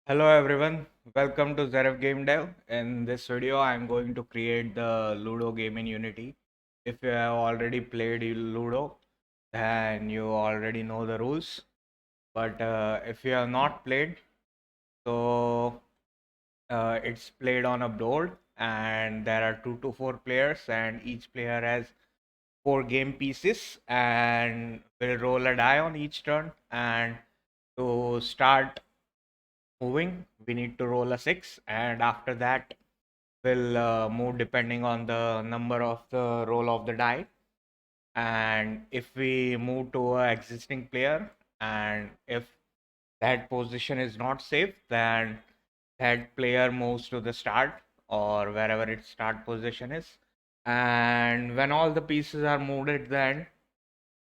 Hello everyone, welcome to Zaref Game Dev. In this video, I'm going to create the Ludo game in Unity. If you have already played Ludo, then you already know the rules. But if you have not played, so it's played on a board, and there are 2 to 4 players, and each player has 4 game pieces, and will roll a die on each turn. And to start moving, we need to roll a 6, and after that will move depending on the number of the roll of the die. And if we move to a existing player, and if that position is not safe, then that player moves to the start or wherever its start position is. And when all the pieces are moved at the end,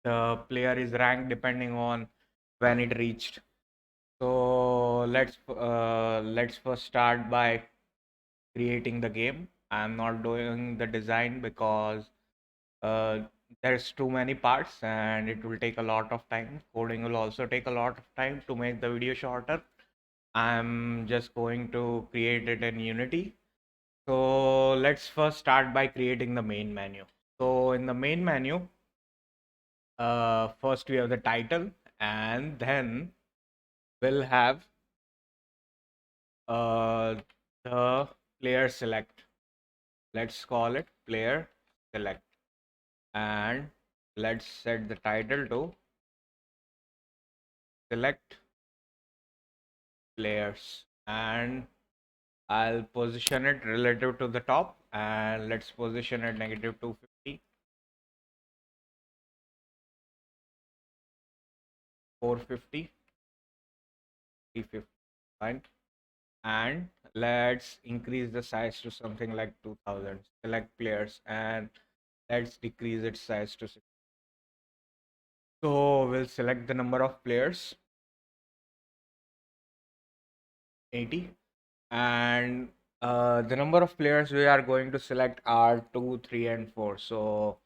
the player is ranked depending on when it reached. So let's first start by creating the game. I'm not doing the design because uh, there's too many parts and it will take a lot of time. Coding will also take a lot of time to make the video shorter. I'm just going to create it in Unity. So let's first start by creating the main menu. So in the main menu, first we have the title, and then we'll have uh, the player select. Let's call it player select, and let's set the title to select players, and I'll position it relative to the top, and let's position it negative 250, 450, 350. Fine. And let's increase the size to something like 2000. Select players, and let's decrease its size to 6. So we'll select the number of players, 80. And the number of players we are going to select are 2, 3, and 4. So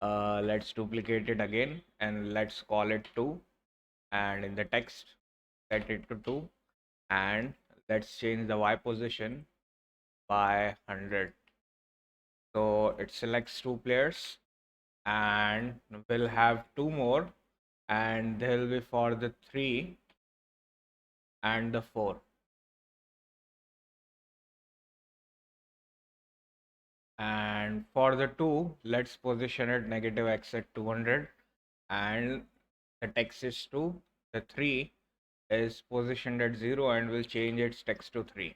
let's duplicate it again, and let's call it 2. And in the text, set it to 2. And let's change the Y position by 100. So it selects 2 players, and we'll have 2 more, and they'll be for the 3 and the 4. And for the 2, let's position it negative x at 200, and the text is 2. The 3 is positioned at 0, and we'll change its text to 3.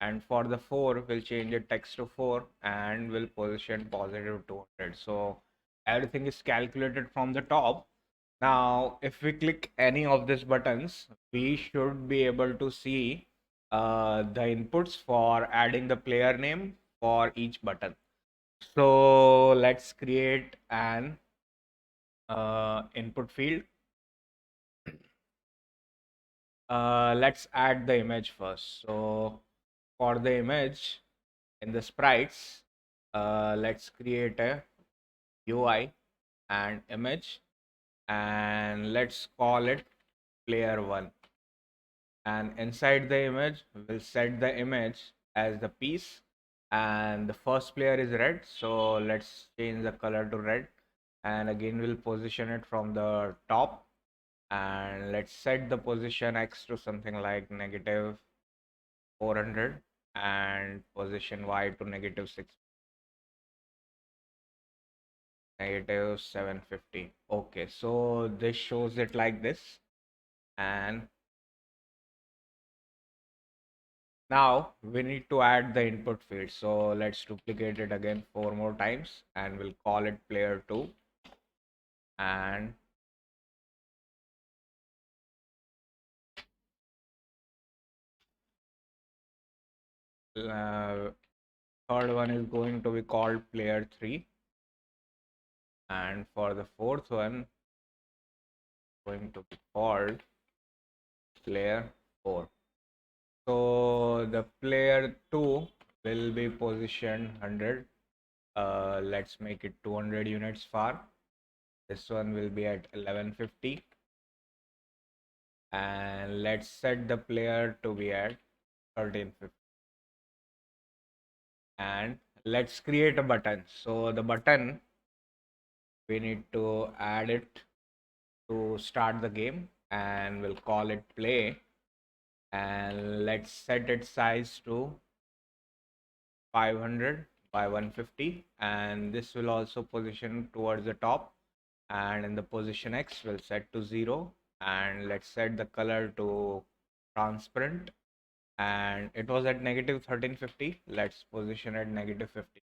And for the 4, we'll change it text to 4, and we'll position positive 200. So everything is calculated from the top. Now, if we click any of these buttons, we should be able to see the inputs for adding the player name for each button. So let's create an input field. Let's add the image first. So for the image in the sprites, let's create a UI and image, and let's call it player 1. And inside the image, we'll set the image as the piece, and the first player is red, so let's change the color to red. And again, we'll position it from the top, and let's set the position x to something like negative 400, and position y to negative 6, negative 750. Okay, so this shows it like this. And now we need to add the input field. So let's duplicate it again 4 more times, and we'll call it player 2. And third one is going to be called player 3. And for the fourth one, going to be called player 4. So the player 2 will be positioned 100. Let's make it 200 units far. This one will be at 1150. and let's set the player to be at 1350. And let's create a button. So the button, we need to add it to start the game, and we'll call it play, and let's set its size to 500 by 150, and this will also position towards the top, and in the position X we'll set to 0, and let's set the color to transparent, and it was at negative 1350. Let's position at negative 50.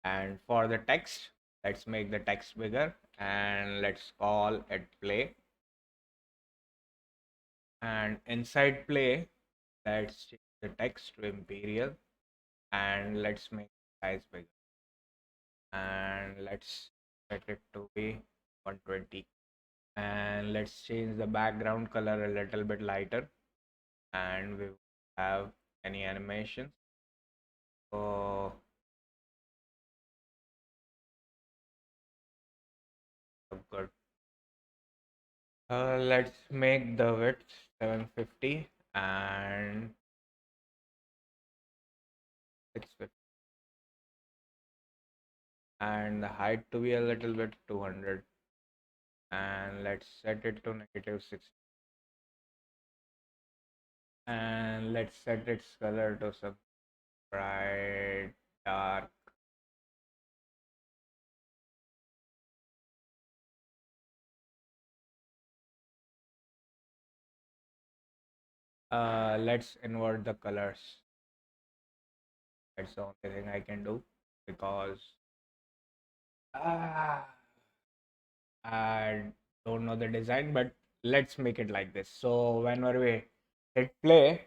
And for the text, let's make the text bigger, and let's call it play. And inside play, let's change the text to imperial, and let's make the size bigger, and let's set it to be 120. And let's change the background color a little bit lighter, and we have any animations. So good. Let's make the width 750 and 650, and the height to be a little bit 200, and let's set it to negative 60, and let's set its color to some bright dark. Let's invert the colors. That's the only thing I can do, because uh, I don't know the design, but let's make it like this. So whenever we hit play,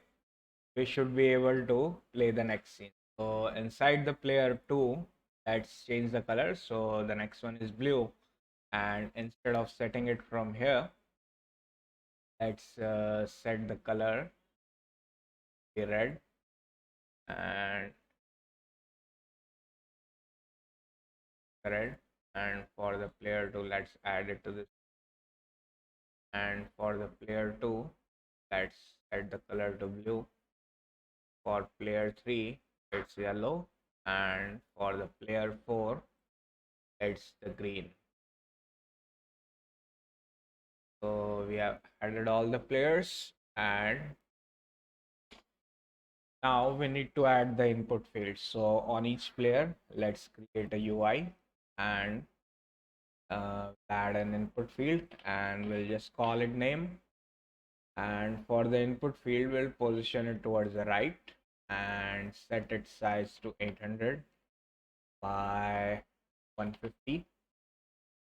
we should be able to play the next scene. So inside the player 2, let's change the color. So the next one is blue, and instead of setting it from here, let's set the color be red, and red. And for the player 2, let's add it to this. And for the player 2, let's set the color to blue. For player 3, it's yellow, and for the player 4, it's the green. So we have added all the players, and now we need to add the input fields. So on each player, let's create a UI, and add an input field, and we'll just call it name. And for the input field, we'll position it towards the right and set its size to 800 by 150,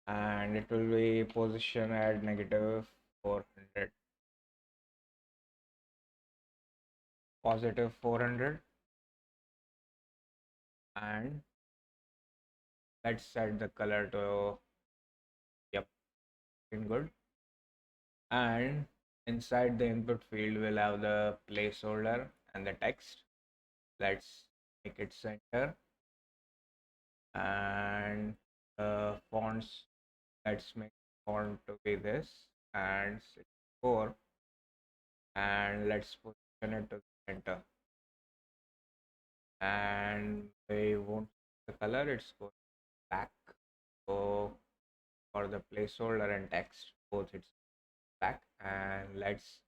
and it will be positioned at negative 400, positive 400, and let's set the color to, yep, looking good. And inside the input field, we'll have the placeholder and the text. Let's make it center, and the fonts, let's make font to be this, and 64, and let's position it to the center. And we won't the color, it's going black. So for the placeholder and text, both it's black, and let's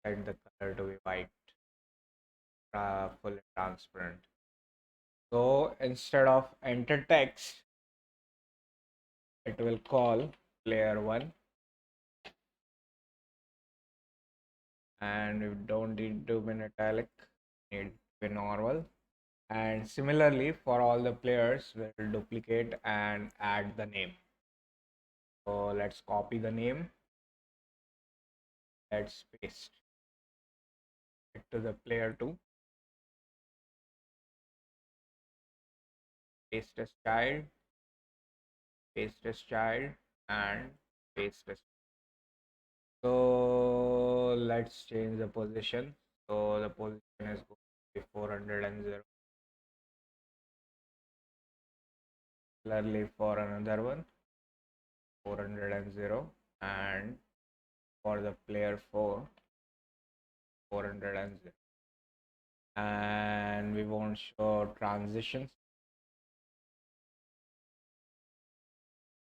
set the color to be white, fully transparent. So instead of enter text, it will call player 1, and we don't need to be italic, need to be normal. And similarly for all the players, we'll duplicate and add the name. So let's copy the name, let's paste it to the player 2, paste as child, paste as child, and paste as. So let's change the position. So the position is going to be 400 and 0. Similarly for another one, 400 and 0, and for the player 4, 400 and 0. And we won't show transitions.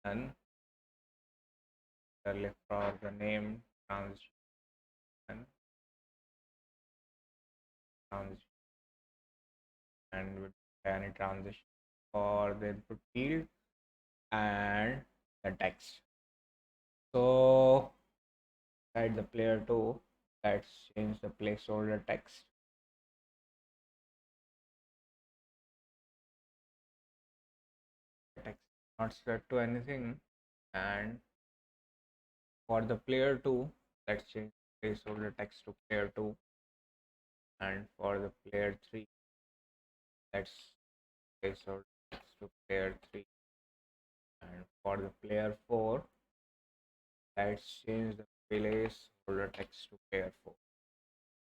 And look for the name transition and transition, and with any transition for the input field and the text. So inside the player 2, let's change the placeholder text. Text not set to anything, and for the player 2, let's change placeholder text to player 2, and for the player 3, let's placeholder text to player 3, and for the player 4, let's change the placeholder text to player 4.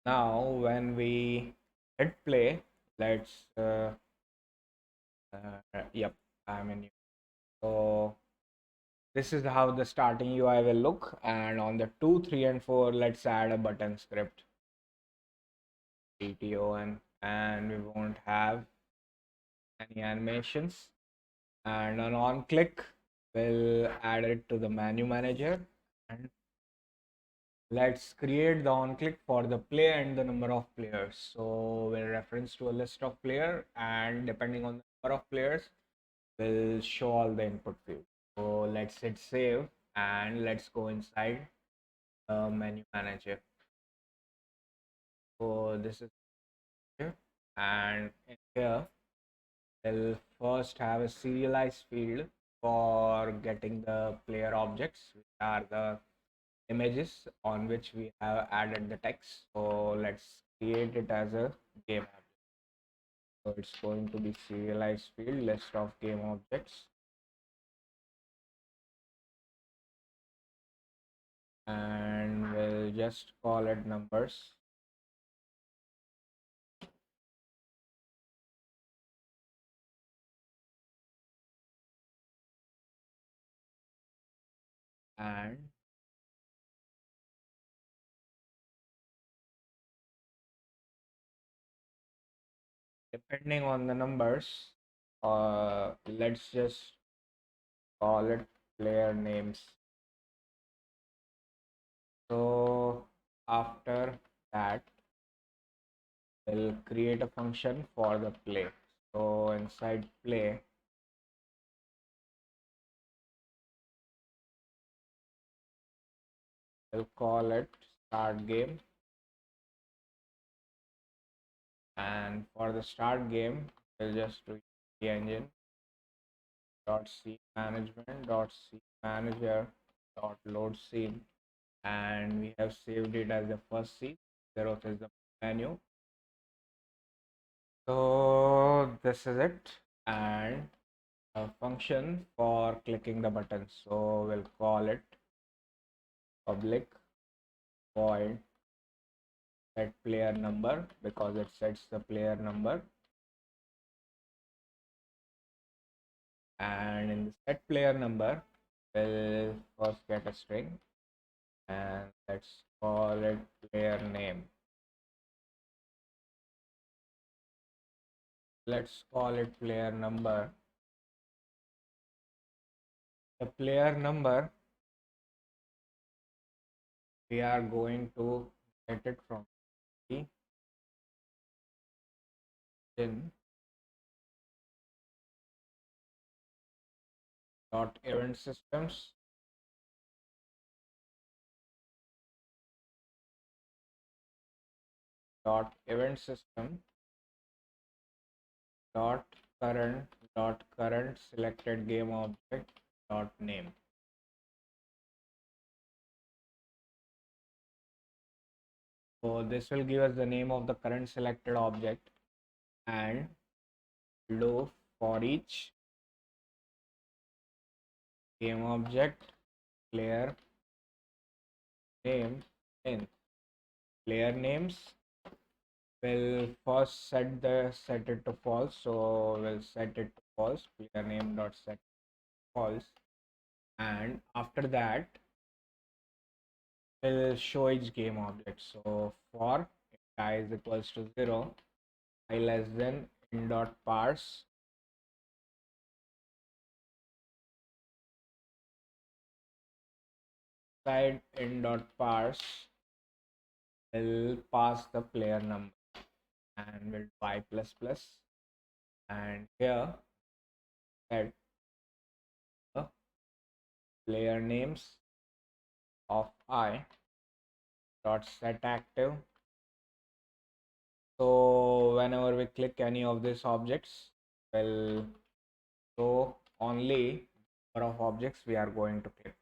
Now when we hit play, let's yep, I'm in. So this is how the starting UI will look, and on the 2, 3 and 4, let's add a button script TTON, and we won't have any animations. And on click, we'll add it to the menu manager, and let's create the on click for the play and the number of players. So we'll reference to a list of player, and depending on the number of players, we'll show all the input field. So let's hit save, and let's go inside the menu manager. So this is here, and in here we'll first have a serialized field for getting the player objects, which are the images on which we have added the text. So let's create it as a game object. So it's going to be serialized field list of game objects, and we'll just call it numbers. And depending on the numbers, let's just call it player names. So after that, we'll create a function for the play. So inside play, we'll call it start game, and for the start game, we'll just do the engine dot c management dot c manager dot load scene, and we have saved it as the first scene. 0th is the menu. So this is it, and a function for clicking the button. So we'll call it public void set player number, because it sets the player number. And in the set player number, we'll first get a string, and let's call it player name. Let's call it player number. The player number, we are going to get it from the in dot event systems dot event system dot current selected game object dot name. So this will give us the name of the current selected object, and loop for each game object player name in player names. We'll first set it to false, so we'll set it to false, player name dot set false, and after that will show each game object. So for if I is equals to 0, I less than in dot parse side in dot parse will pass the player number and will do I plus plus, and here set the player names of I dot set active. So whenever we click any of these objects, will show only number of objects we are going to click,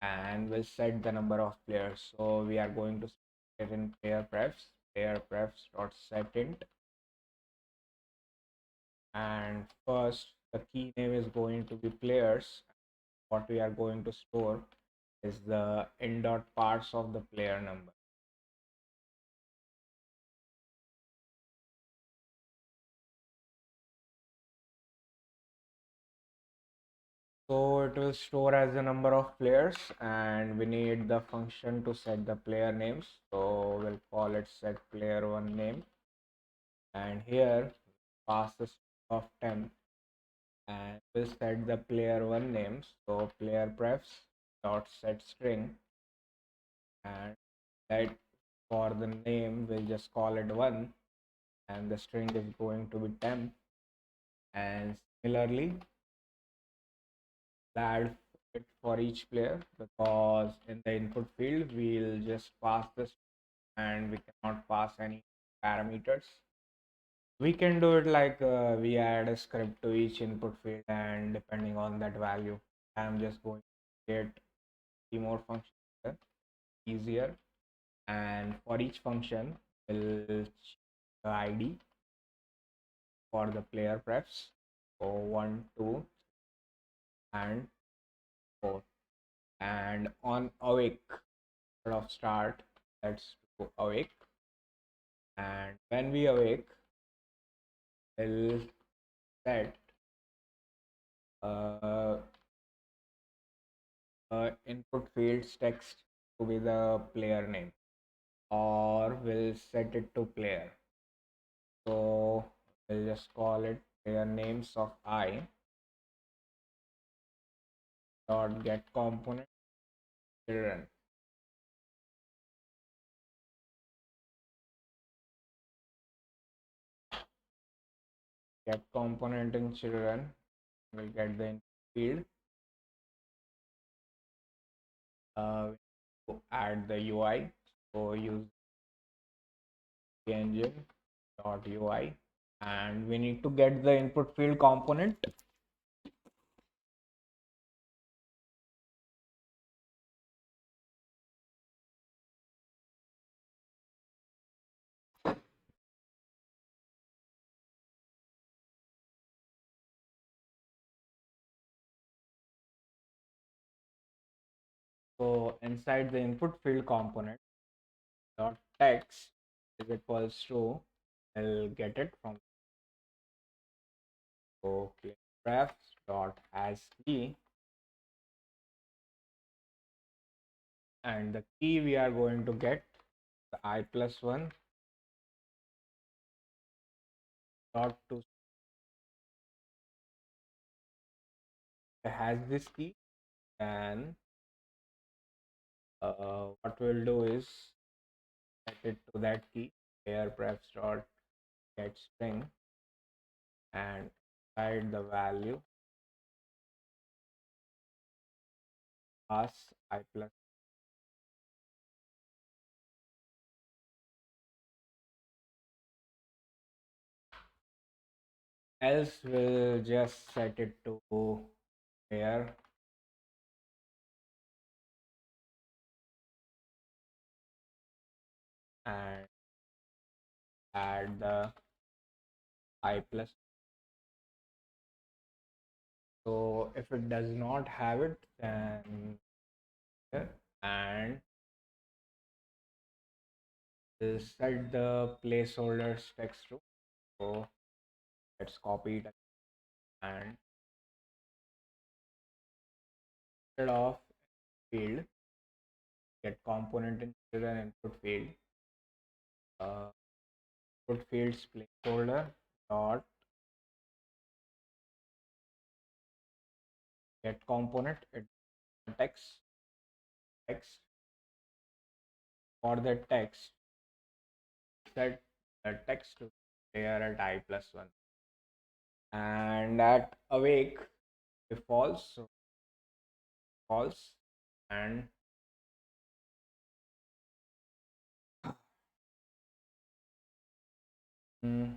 and we'll set the number of players. So we are going to set it in player prefs dot set int, and first the key name is going to be players. What we are going to store is the in dot parts of the player number. So it will store as the number of players, and we need the function to set the player names. So we'll call it set player one name, and here pass the string of 10, and we'll set the player one names. So player prefs dot set string, and that for the name we'll just call it one, and the string is going to be temp. And similarly, add it for each player, because in the input field we'll just pass this and we cannot pass any parameters. We can do it like we add a script to each input field, and depending on that value, I'm just going to create 3 more functions here, easier. And for each function we'll change the ID for the player prefs. So 1, 2, and 4. And on awake instead of start, let's do awake. And when we awake, we'll set uh, input fields text to be the player name, or we'll set it to player. So we'll just call it player names of I dot get component children. Get component in children will get the input field. To add the UI, so use the engine dot UI, and we need to get the input field component. So inside the input field component dot text is equals to, I'll get it from, so ref dot as key, and the key we are going to get the I plus 1 dot to has this key. And what we'll do is set it to that key, player prefs dot get string, and inside the value pass I plus. Else we'll just set it to player and add the I plus. So if it does not have it, then here, and we'll set the placeholders text to. So let's copy it, and instead of field get component into an input field. Uh, Input fields placeholder dot get component it text for the text set the text to player at I plus one, and at awake if false, so false, and mm,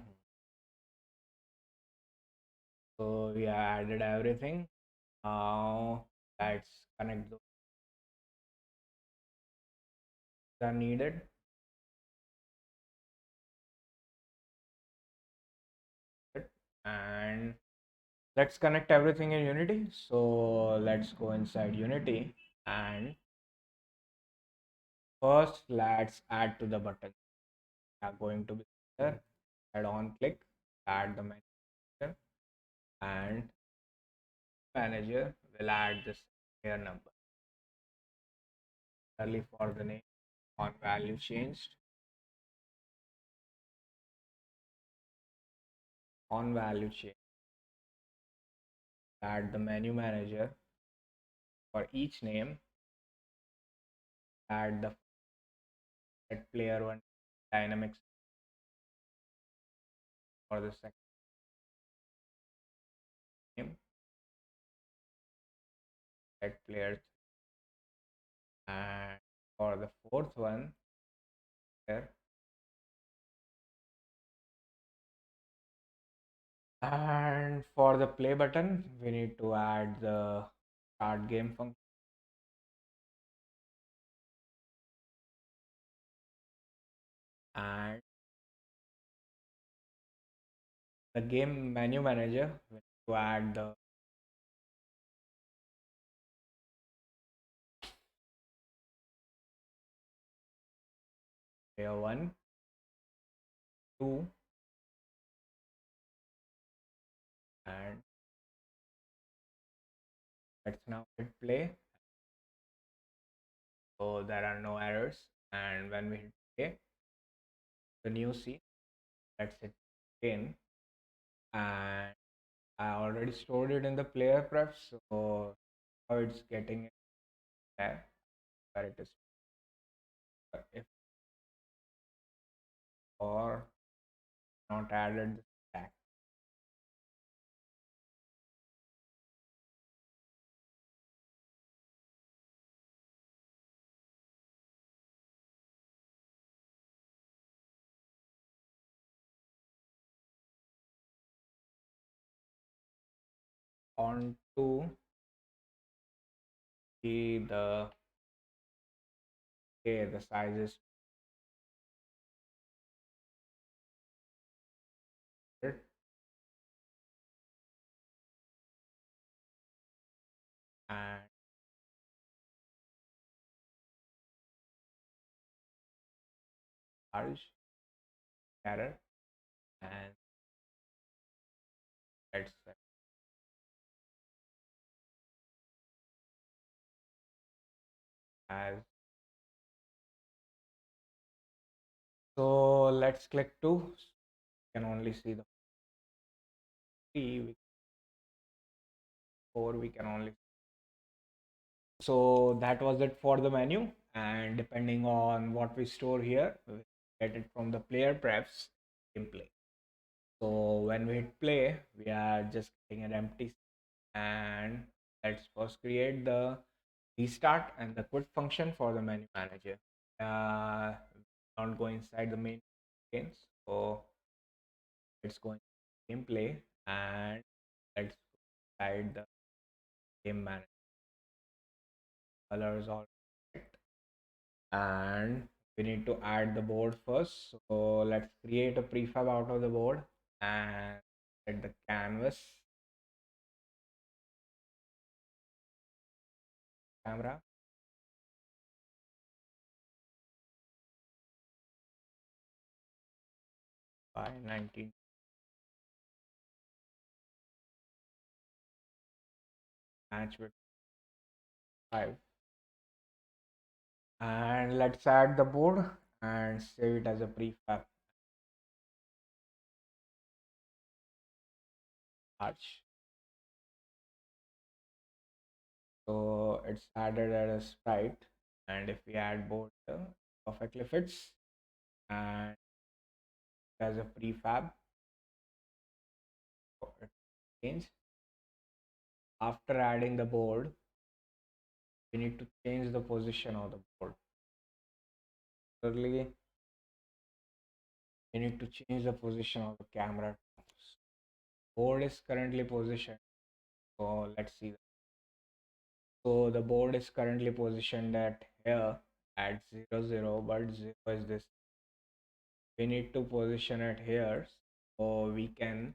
so we added everything. Now let's connect those that are needed. And let's connect everything in Unity. So let's go inside Unity, and first let's add to the button. We are going to be here, add on click, add the manager, and manager will add this here number. Early for the name on value changed, on value change. Add the menu manager for each name. Add the set player one dynamics for the second name. Set player, and for the fourth one here. And for the play button, we need to add the start game function. And the game menu manager, we need to add the player one, two, and let's now hit play. So there are no errors. And when we hit play, the new scene, let's hit again. And I already stored it in the player prefs, so now it's getting it there where it is. If or not added the stack. On to the okay, the size is good, and large error, and let's set as so. Let's click to, we can only see the three, four we can only. So that was it for the menu, and depending on what we store here, we get it from the player prefs gameplay. So when we hit play, we are just getting an empty, and let's first create the restart and the quit function for the menu manager. Not go inside the main games, so let's go into gameplay, and let's go inside the game manager. Colors all right, and we need to add the board first. So let's create a prefab out of the board and set the canvas camera by 19 match with 5. And let's add the board and save it as a prefab arch. So it's added as a sprite, and if we add board, perfectly fits and as a prefab. So it change. After adding the board, we need to change the position of the board. Thirdly, we need to change the position of the camera. Board is currently positioned. So let's see. So the board is currently positioned at here at 0, 0, but 0 is this. We need to position it here so we can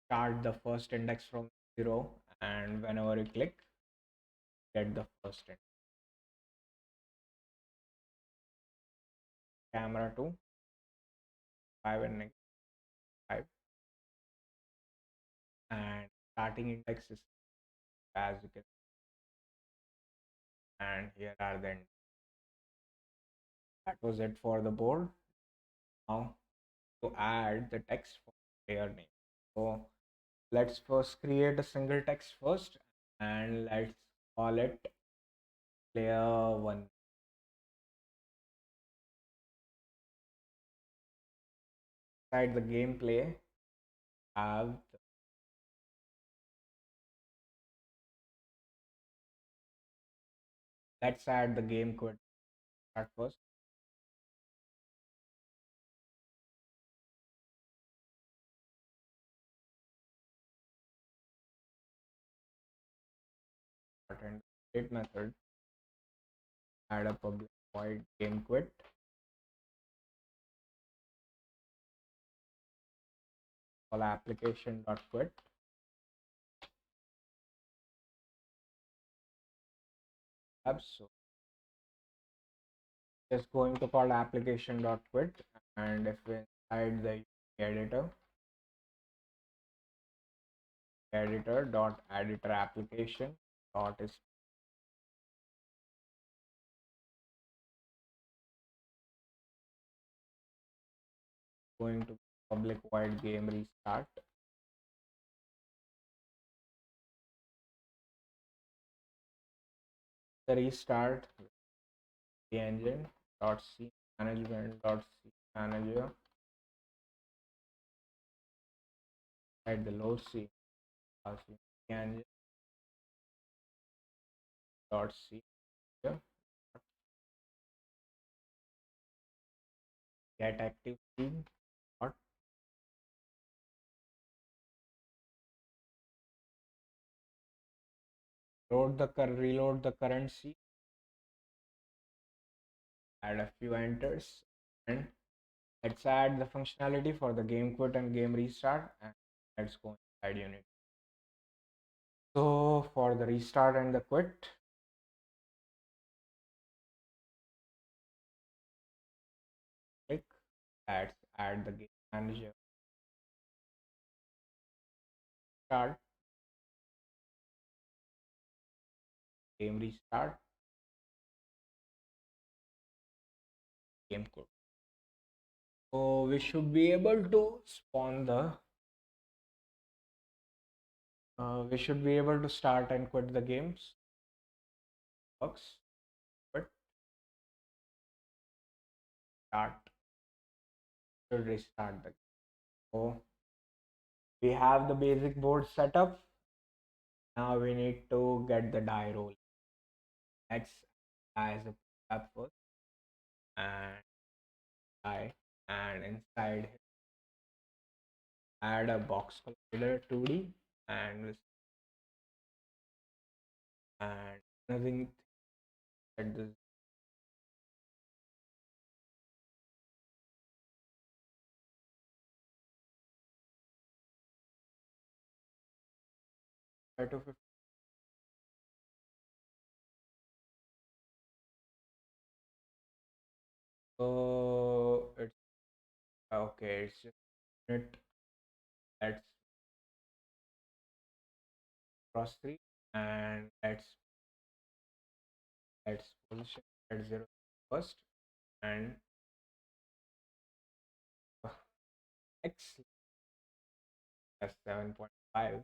start the first index from 0, and whenever you click, get the first index. Camera to 5 and next 5, and starting index is as you can, and here are the index. That was it for the board. Now to add the text for player name. So let's first create a single text first, and let's call it player 1. Inside the gameplay, have let's add the game code at first. And create method, add a public void game quit, call application dot quit. So just going to call application dot quit, and if we inside the editor dot editor application dot is going to public void game restart. The restart the engine dot c management dot c manager at the load c engine dot c get active scene dot reload the current c, add a few enters, and let's add the functionality for the game quit and game restart, and let's go inside unit. So for the restart and the quit, click, let's add the game manager start, game restart, game quit. So we should be able to spawn the we should be able to start and quit the games. Works, quit, start, should restart the game. So we have the basic board setup. Now we need to get the die roll. Let's as a tab first and die, and inside add a box collider 2D, and and nothing at this. Try to so it's okay. It's just unit. Let's cross 3, and let's position at 0 first, and uh, x plus 7.5.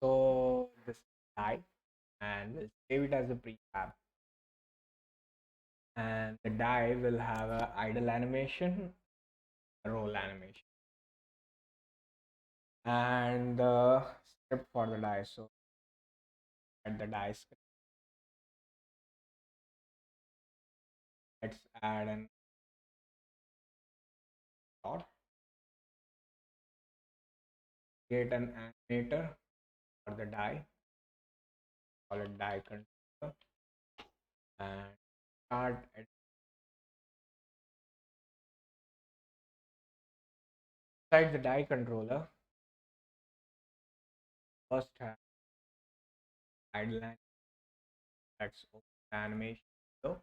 So this die, and we'll save it as a prefab. And the die will have a idle animation, a roll animation, and the script for the die. So at the die script, let's add an dot, create an animator for the die, call it die controller, and start at inside the die controller. First have idle animation, let's open the animation. So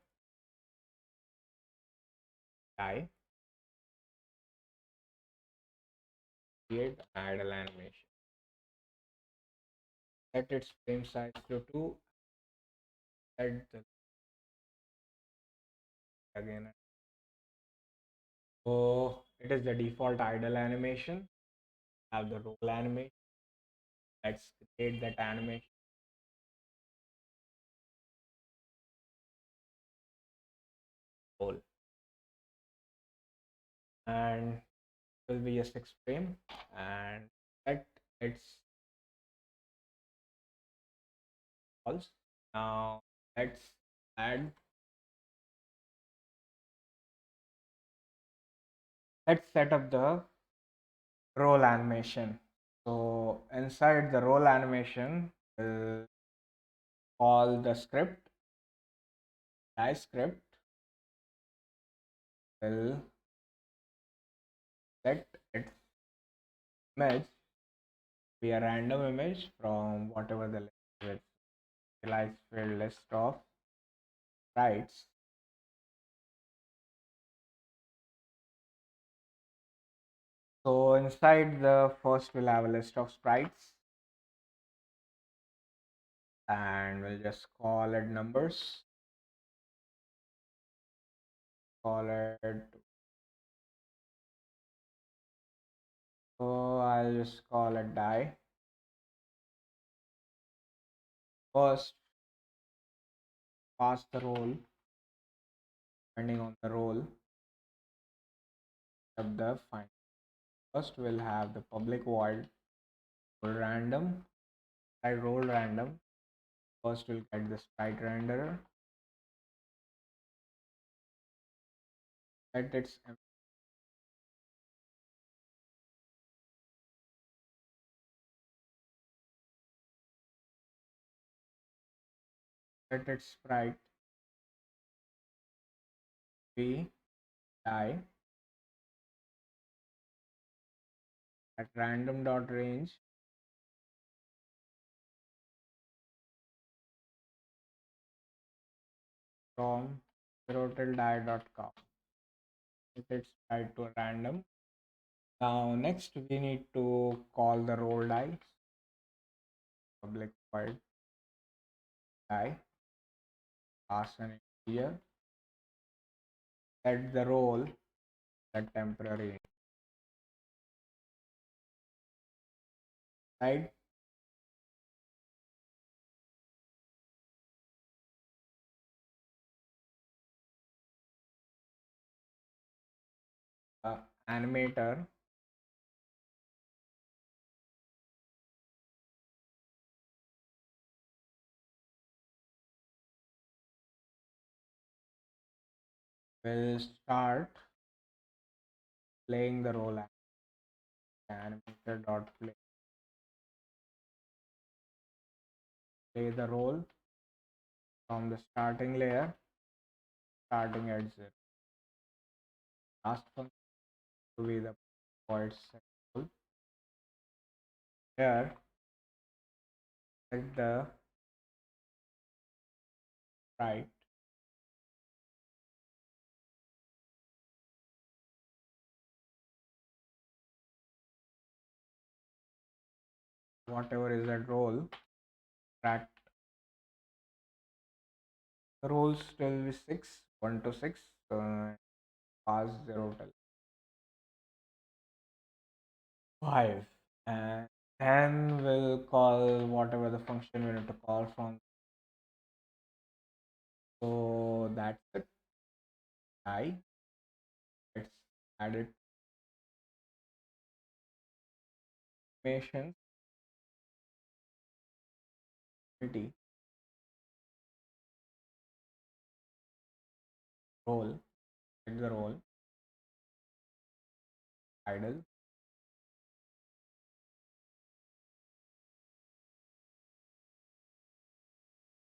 die, create idle animation. Set its frame size to 2. Set the again. So it is the default idle animation. Have the roll animation. Let's create that animation. Roll. And it will be a 6 frame, and set its false. Now let's add, let's set up the roll animation. So inside the roll animation, we'll call the script, die script, will set its image be a random image from whatever the list is. Initialize field list of sprites. So inside the first we'll have a list of sprites, and we'll just call it numbers. Call it, so I'll just call it die. First, pass the role, depending on the role of the find. First, we'll have the public void roll random. I roll random. First, we'll get the sprite renderer. Set its set its sprite be die at random dot range from 0 till die dot com. Set its sprite to random. Now next we need to call the roll die. Public void die. Pass an integer. Set the role at temporary. Right. Animator will start playing the role. Animator dot play the role from the starting layer, starting at 0. Last function to be the void set role. Here, set the sprite whatever is that role, track the roles still be 6, 1 to 6, pass 0 till 5. And then we'll call whatever the function we need to call from. So that's it. I Let's add it animation activity role, take the role idle.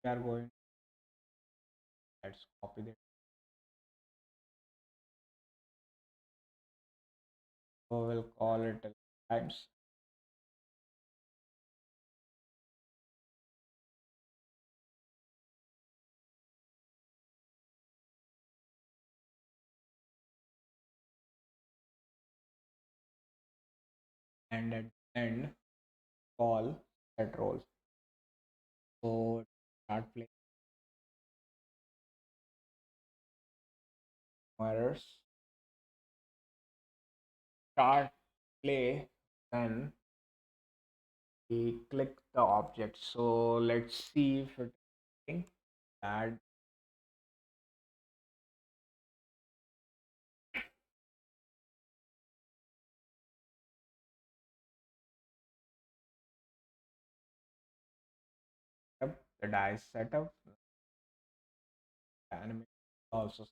We are going, let's copy that. So we'll call it times. And at the end call set roles. So start play errors. Start play when we click the object. So let's see if it's working. Add up the dice setup. The animation also.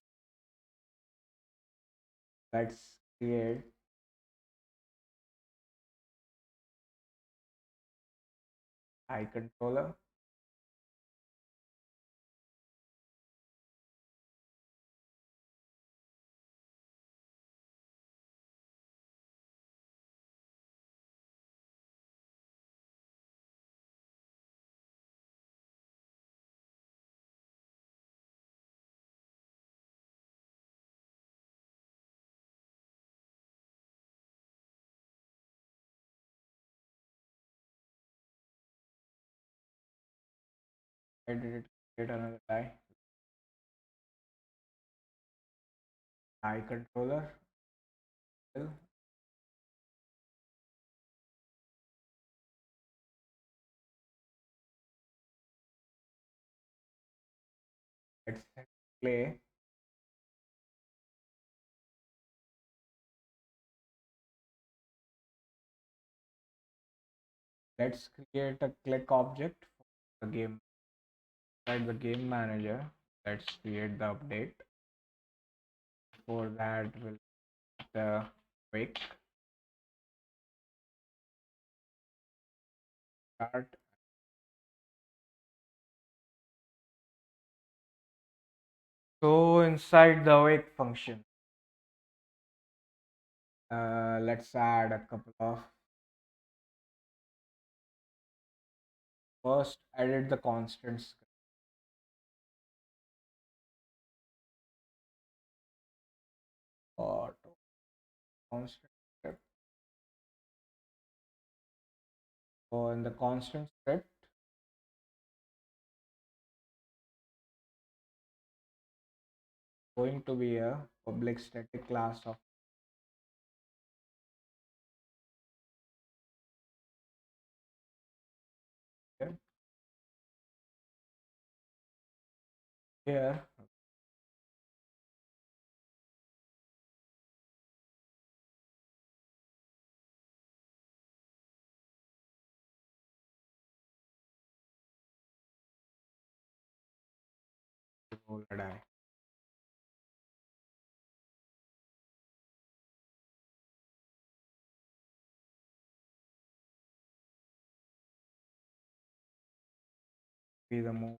Let's create eye controller. I did it create another eye controller. Let's hit play. Let's create a click object for the game. Inside the game manager, let's create the update. For that, we'll the quick start. So inside the awake function, let's add a couple of. First, edit the constants. Auto constant script. So in the constant script, going to be a public static class of here. Here, roll a die. Be the move.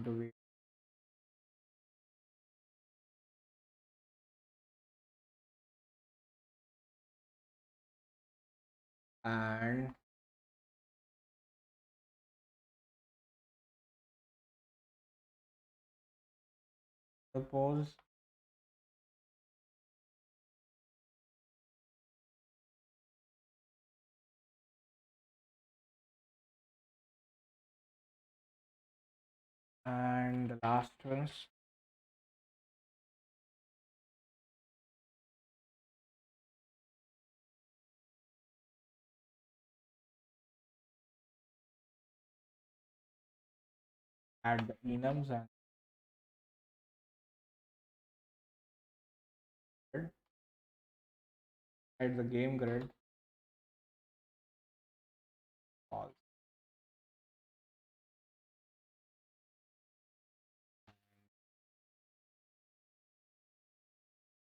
To be and suppose and the last ones add the enums and add the game grid false,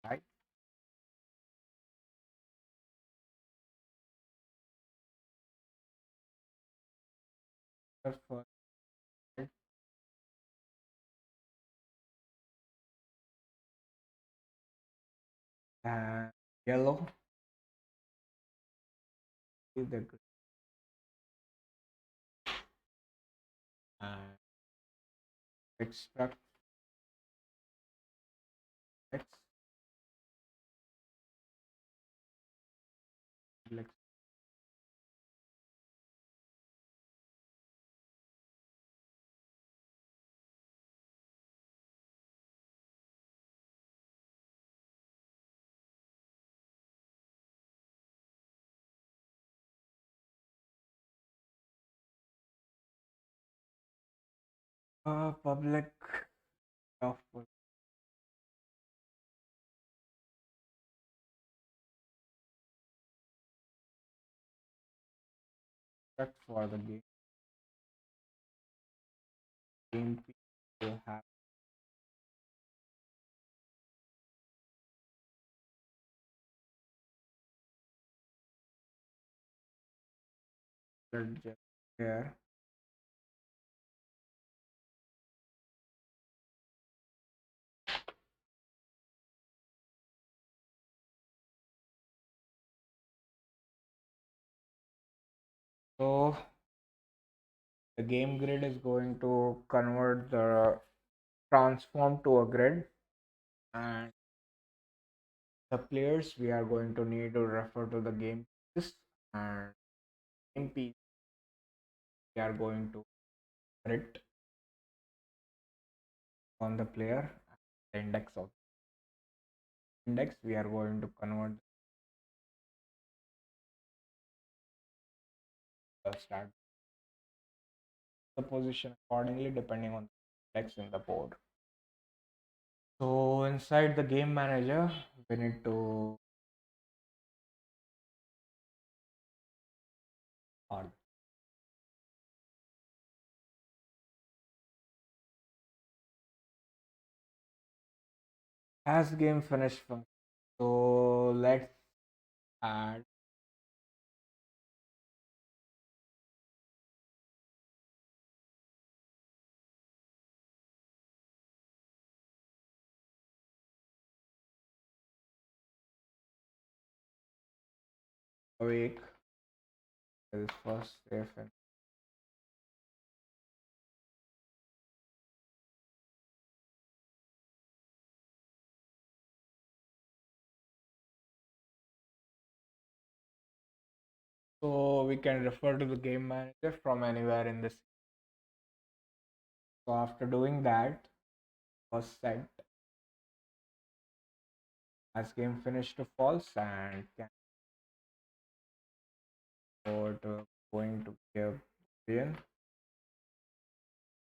right? For red and yellow is the grid and extract x like public of product for the game will have just here. So the game grid is going to convert the transform to a grid, and the players we are going to need to refer to the game piece, and game piece we are going to write on the player. The index of index we are going to convert the start the position accordingly depending on the index in the board. So inside the game manager, we need to or has game finished function. So let's add awake is first safe and so we can refer to the game manager from anywhere in this. So after doing that, was set as game finished to false and can go to going to give boolean.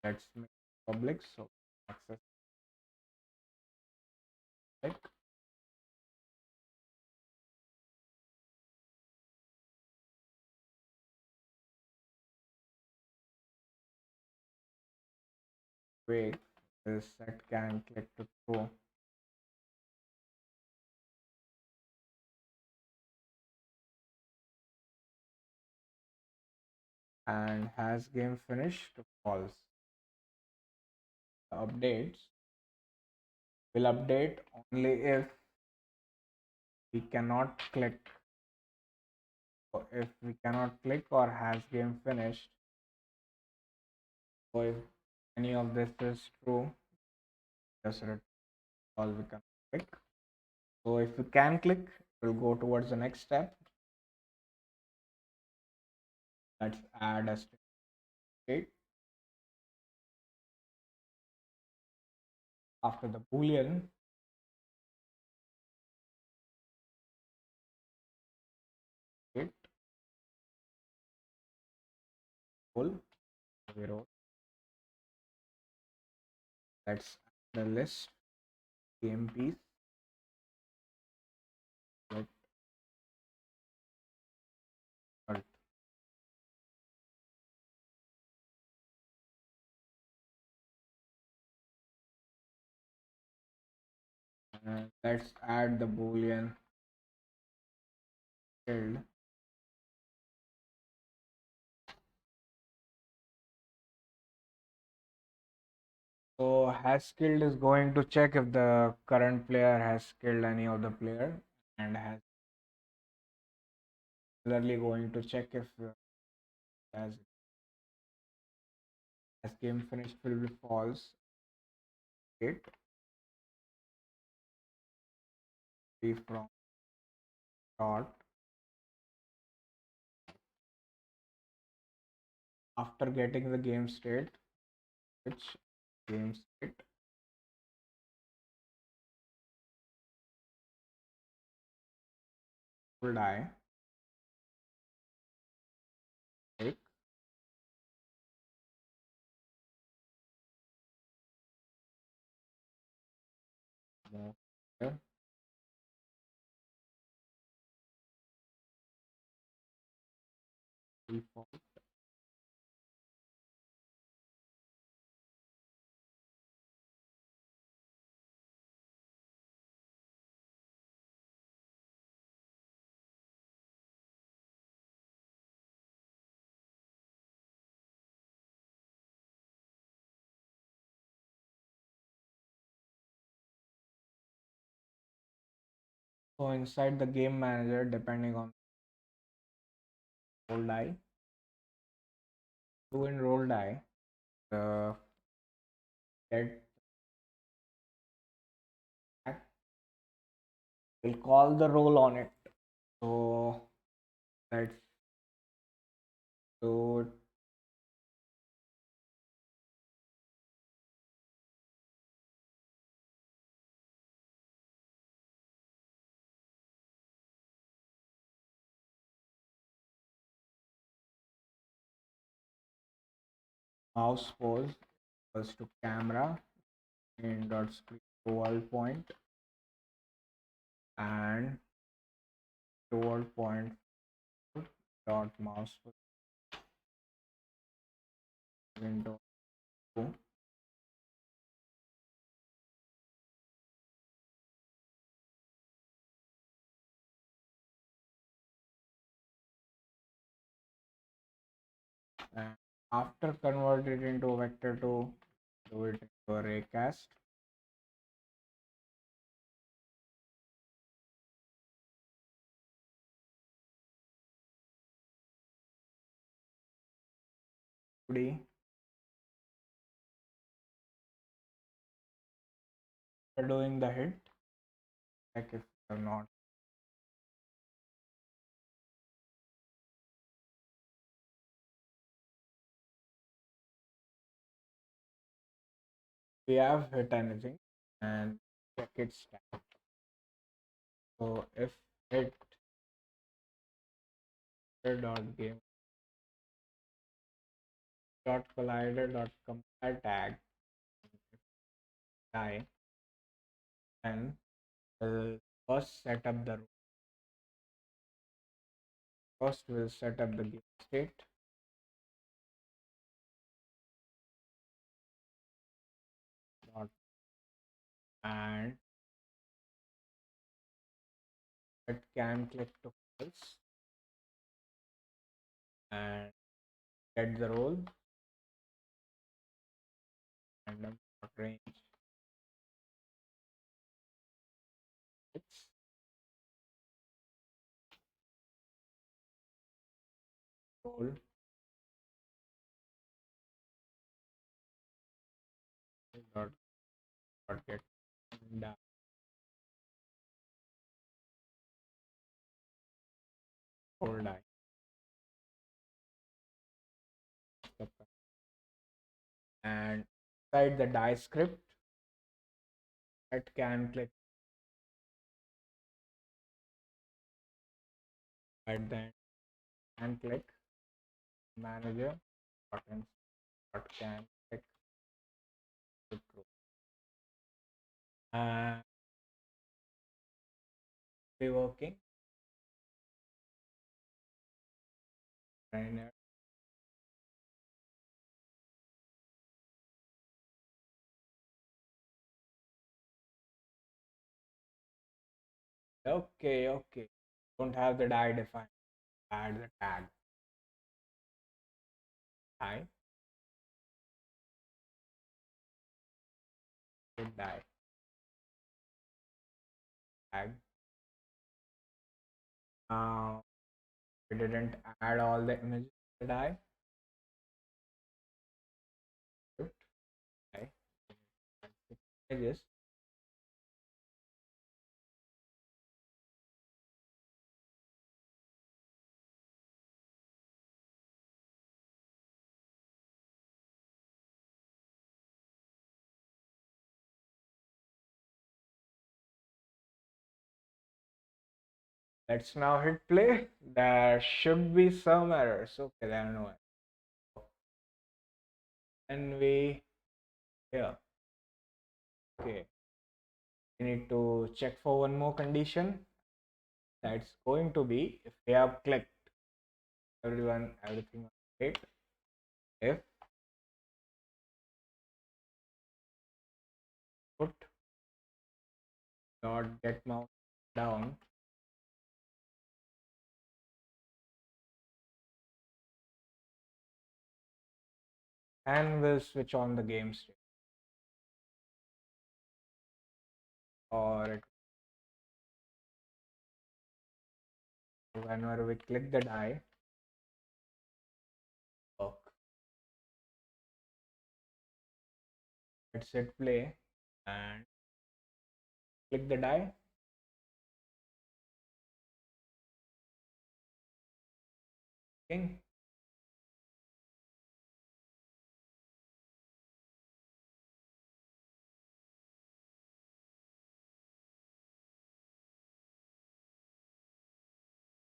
Let's make public so access like wait this set can click to true and has game finished to false. The updates will update only if we cannot click So if we cannot click or has game finished, so if any of this is true, just return all we can click. So if we can click, we'll go towards the next step. Let's add a state. After the boolean, it full 0. Let's add the list game piece. Let alt. Let's add the boolean filled. So has skilled is going to check if the current player has killed any of the player, and has similarly going to check if has game finished will be false. It be from dot after getting the game state, which game state will die. Take move here, default. So inside the game manager, depending on roll die, do in roll die, the get will call the roll on it. So let's do mouse pose equals to camera in dot screen toward point and toward point dot mouse window 2. And after convert it into vector 2, do it into a raycast. After doing the hit, check if or not. We have hit anything and check its stat. So if hit dot game dot collider dot compare tag die, then we'll first set up the first we'll set up the game state dot and it can click to false and get the role random range. It's roll dot get die, roll die. And inside the die script, that can click at the end and click manager button can click to true. And be working trainer. Okay, okay. Don't have the die defined. Add the tag die to die tag. We didn't add all the images to the die. Script die images. Let's now hit play. There should be some errors. Okay, there are no errors. And we here. Okay. We need to check for one more condition. That's going to be if we have clicked everything great. If put dot get mouse down and we'll switch on the game state. Or whenever we click the die, work. Let's hit play and click the die. Okay.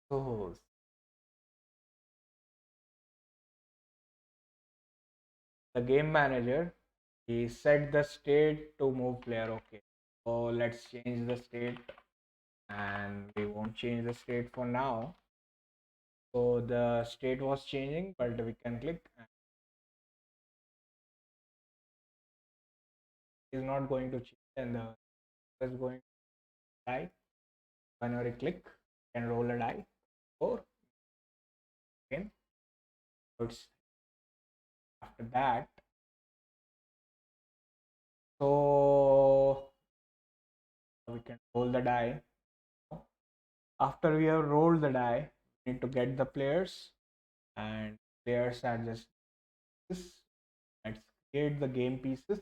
So the game manager, he set the state to move player. Okay. So let's change the state and we won't change the state for now. So the state was changing, but we can click and it's not going to change and the is going to die. Whenever you click, you can roll a die or again. So it's after that. So we can roll the die. After we have rolled the die, we need to get the players and players are just this. Let's create the game pieces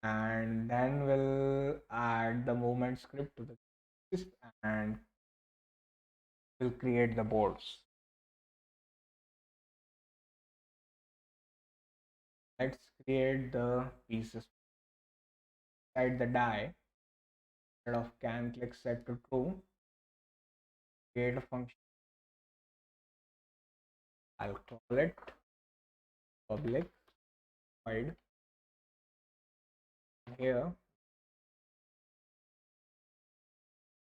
and then we'll add the movement script to the pieces and we'll create the boards. Let's create the pieces inside the die. Instead of can click set to true, create a function. I'll call it public void. Here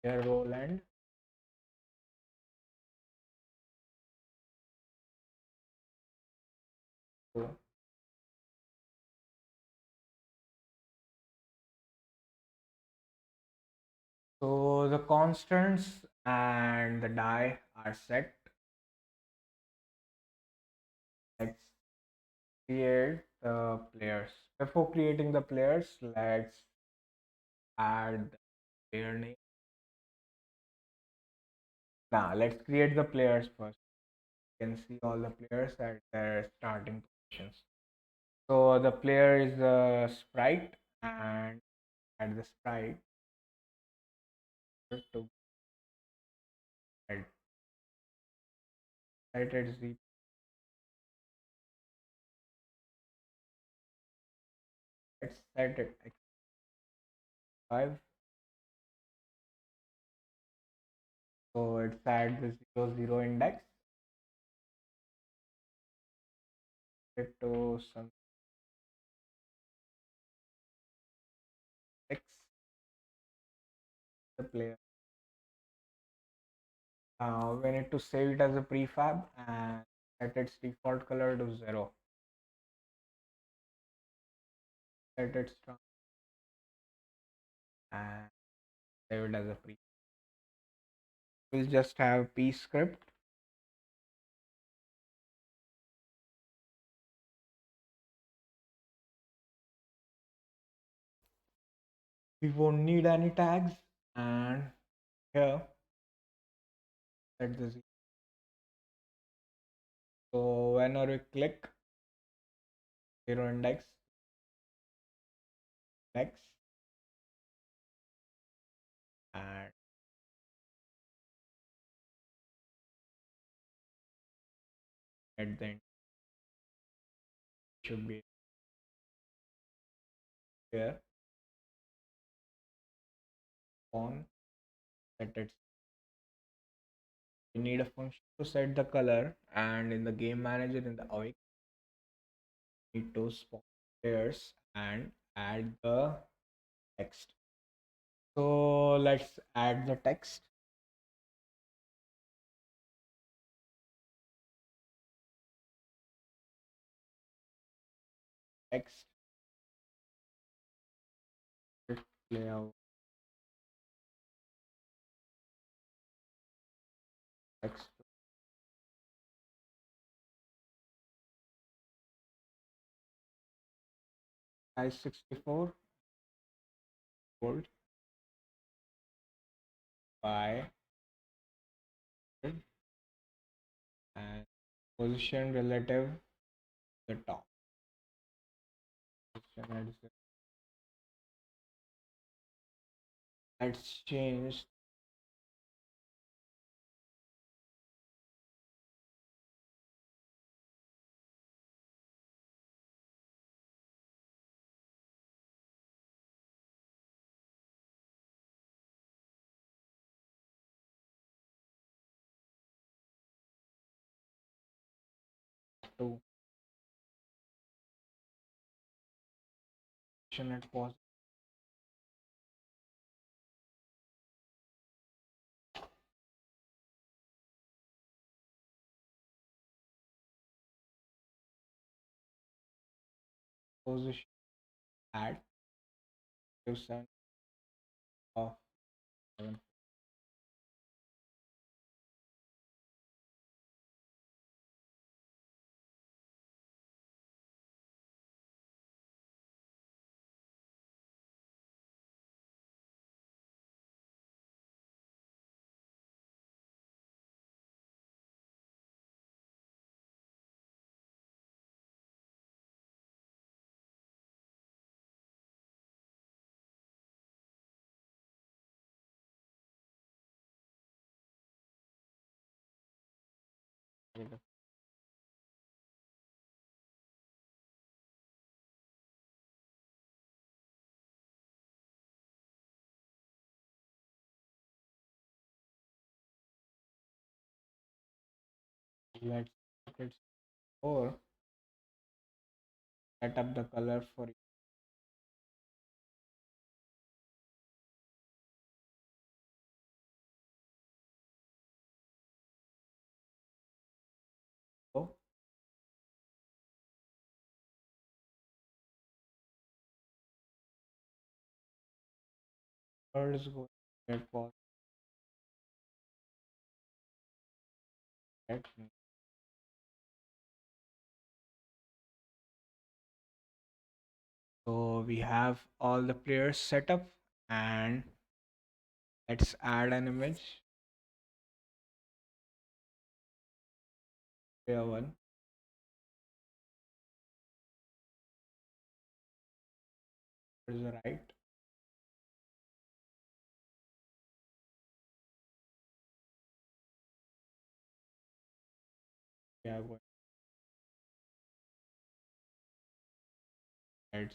role and true. So the constants and the die are set. Let's create the players. Before creating the players, let's add the player name. Now let's create the players first. You can see all the players at their starting positions. So the player is the sprite, and at the sprite to set its the let's set it x5. So it's at the 0 0 index. It to some x the player. We need to save it as a prefab and set its default color to 0. Set its and save it as a pre. We'll just have p script. We won't need any tags, and here set the 0. So whenever we click 0 index x and at the end should be here on set it. We need a function to set the color, and in the game manager in the awake need to spawn players and add the text. So let's add the text. Text layout text size 64 bold by and position relative to the top. Let's change to position at position at percent of 7. Let's let's or set up the color for yellow. Let's go get was set. So we have all the players set up, and let's add an image. Player one is the right. We are going to add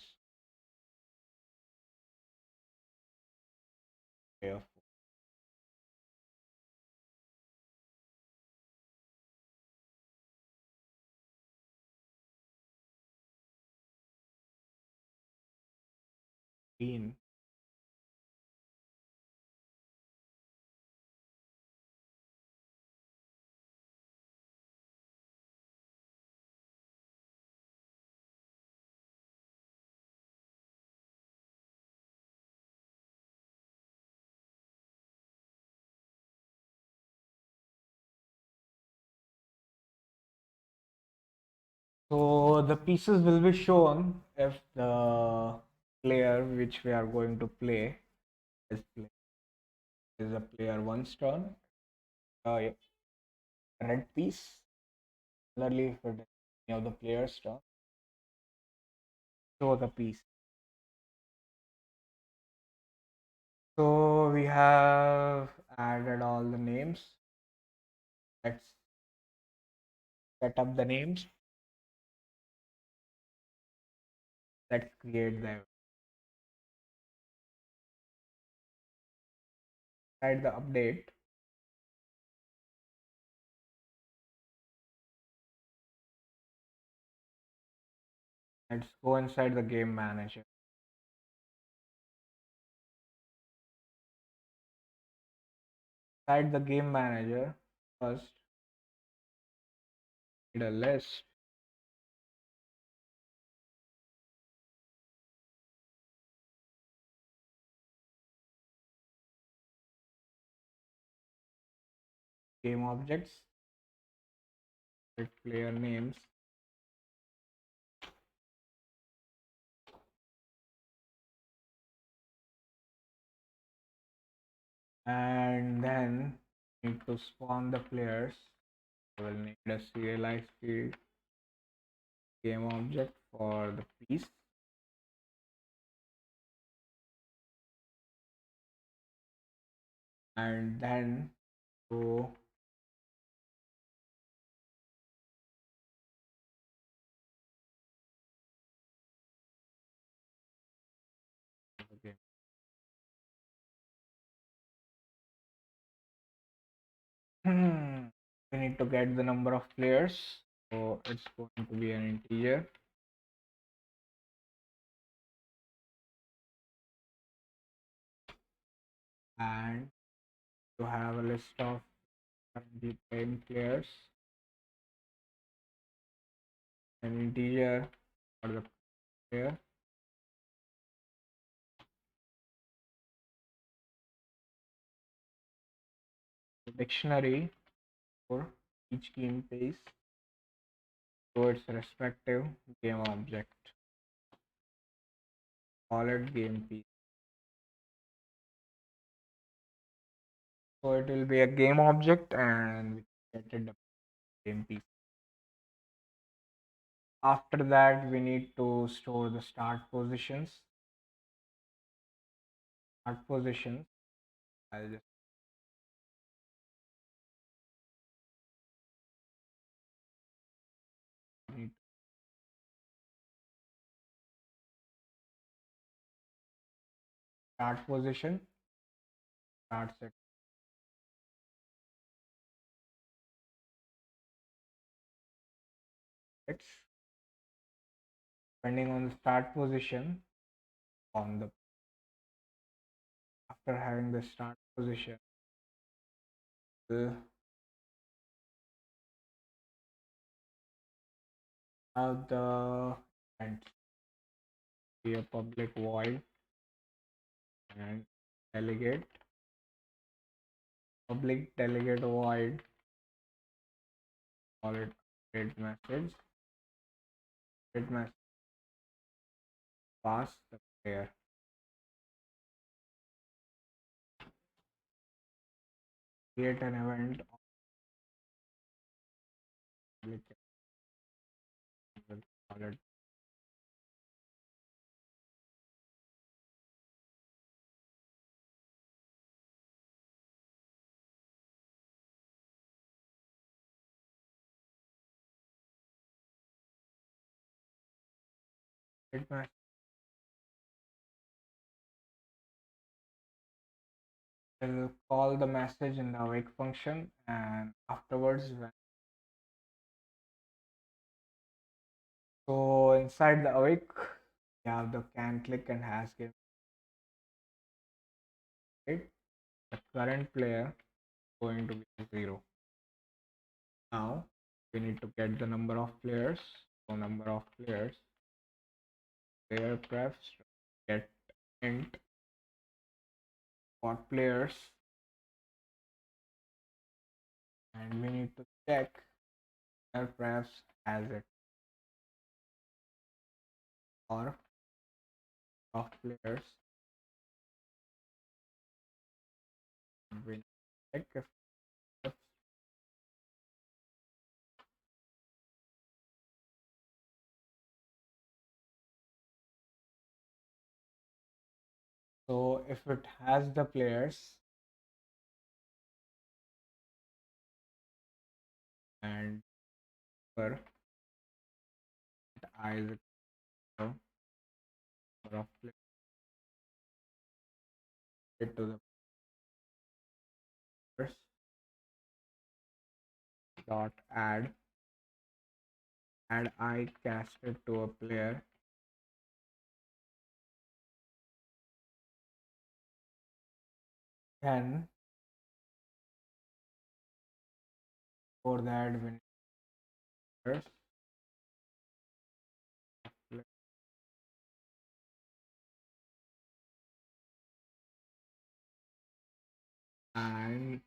player four. Green. So the pieces will be shown if the player which we are going to play is a player one's turn. Yeah, red piece. Similarly, for any of the players' turn, show the piece. So we have added all the names. Let's set up the names. Let's create them. Inside the update, let's go inside the game manager. Inside the game manager, first need a list. Game objects, with player names, and then need to spawn the players. We will need a serialized field game object for the piece, and then go okay. We need to get the number of players, so it's going to be an integer, and to have a list of currently playing players, an integer for the player, the dictionary for each game piece to its respective game object. Call it game piece. So it will be a game object and we get it the game piece. After that, we need to store the start positions. Start positions. I'll just need start position, start set. It's depending on the start position on the after having the start position, we'll have the event be a public void and delegate public delegate void, call it update message. Update message pass the player. Create an event public will call it it must will call the message in the awake function, and afterwards so inside the awake we have the can click and has game, right? The current player going to be 0. Now we need to get the number of players. So number of players, player prefs, get int what players, and we need to check player prefs has it or of players. We check if so if it has the players and per I is equal to number of players to the players dot add I casted to a player, then for that we need players and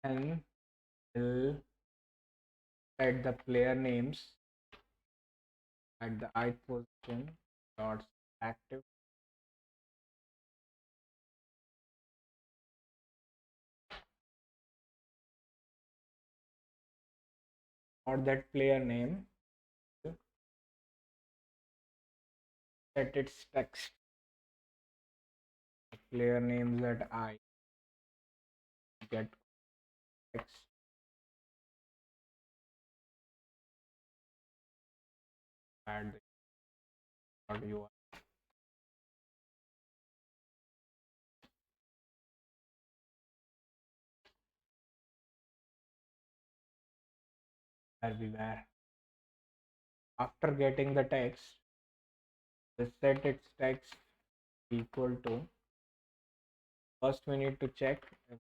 then will set the player names at the ith position dot active or that player name set its text. Player names that I get text add the UI where we were. After getting the text, we set its text equal to, first we need to check if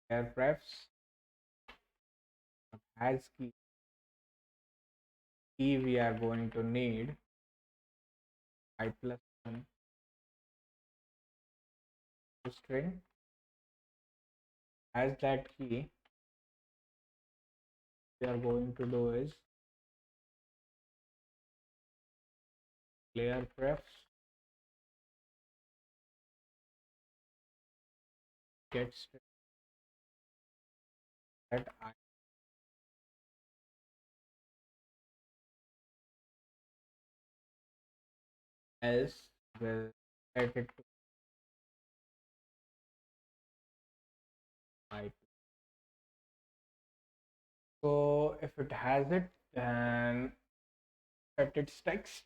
player prefs has key we are going to need I plus 1 string as that key. We are going to do is player prefs gets that I. Else will set it to I. So if it has it, then set its text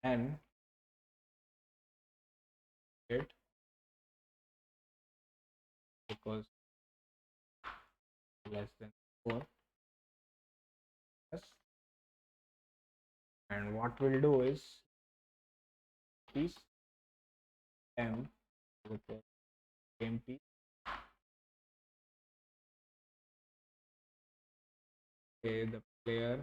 and it because less than 4 And what we'll do is piece temp with the game piece. Okay, the player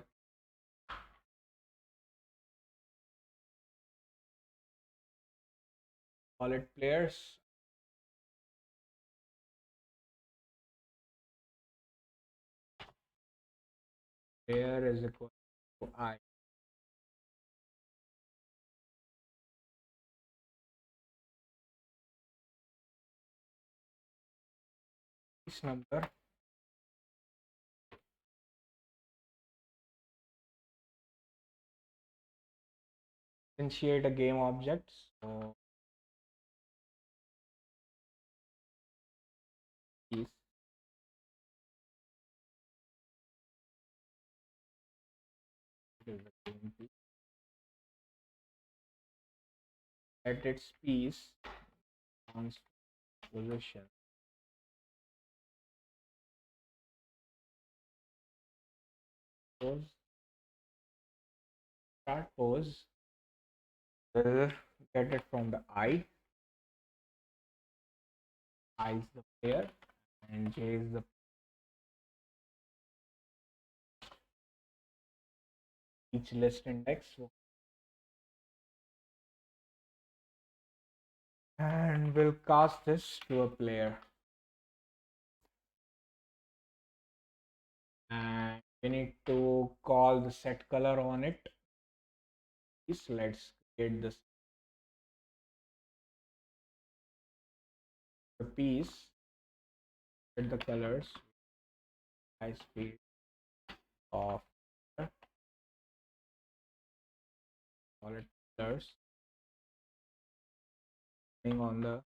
call it players. Player is equal to I. Piece number. Initiate a game object. So piece is the game piece. At its piece on position. Pose. Start pose. Will get it from the I. I is the player and J is the each list index. And we'll cast this to a player. And we need to call the set color on it. Let's create this the piece with the colors. High speed of call it colors depending on the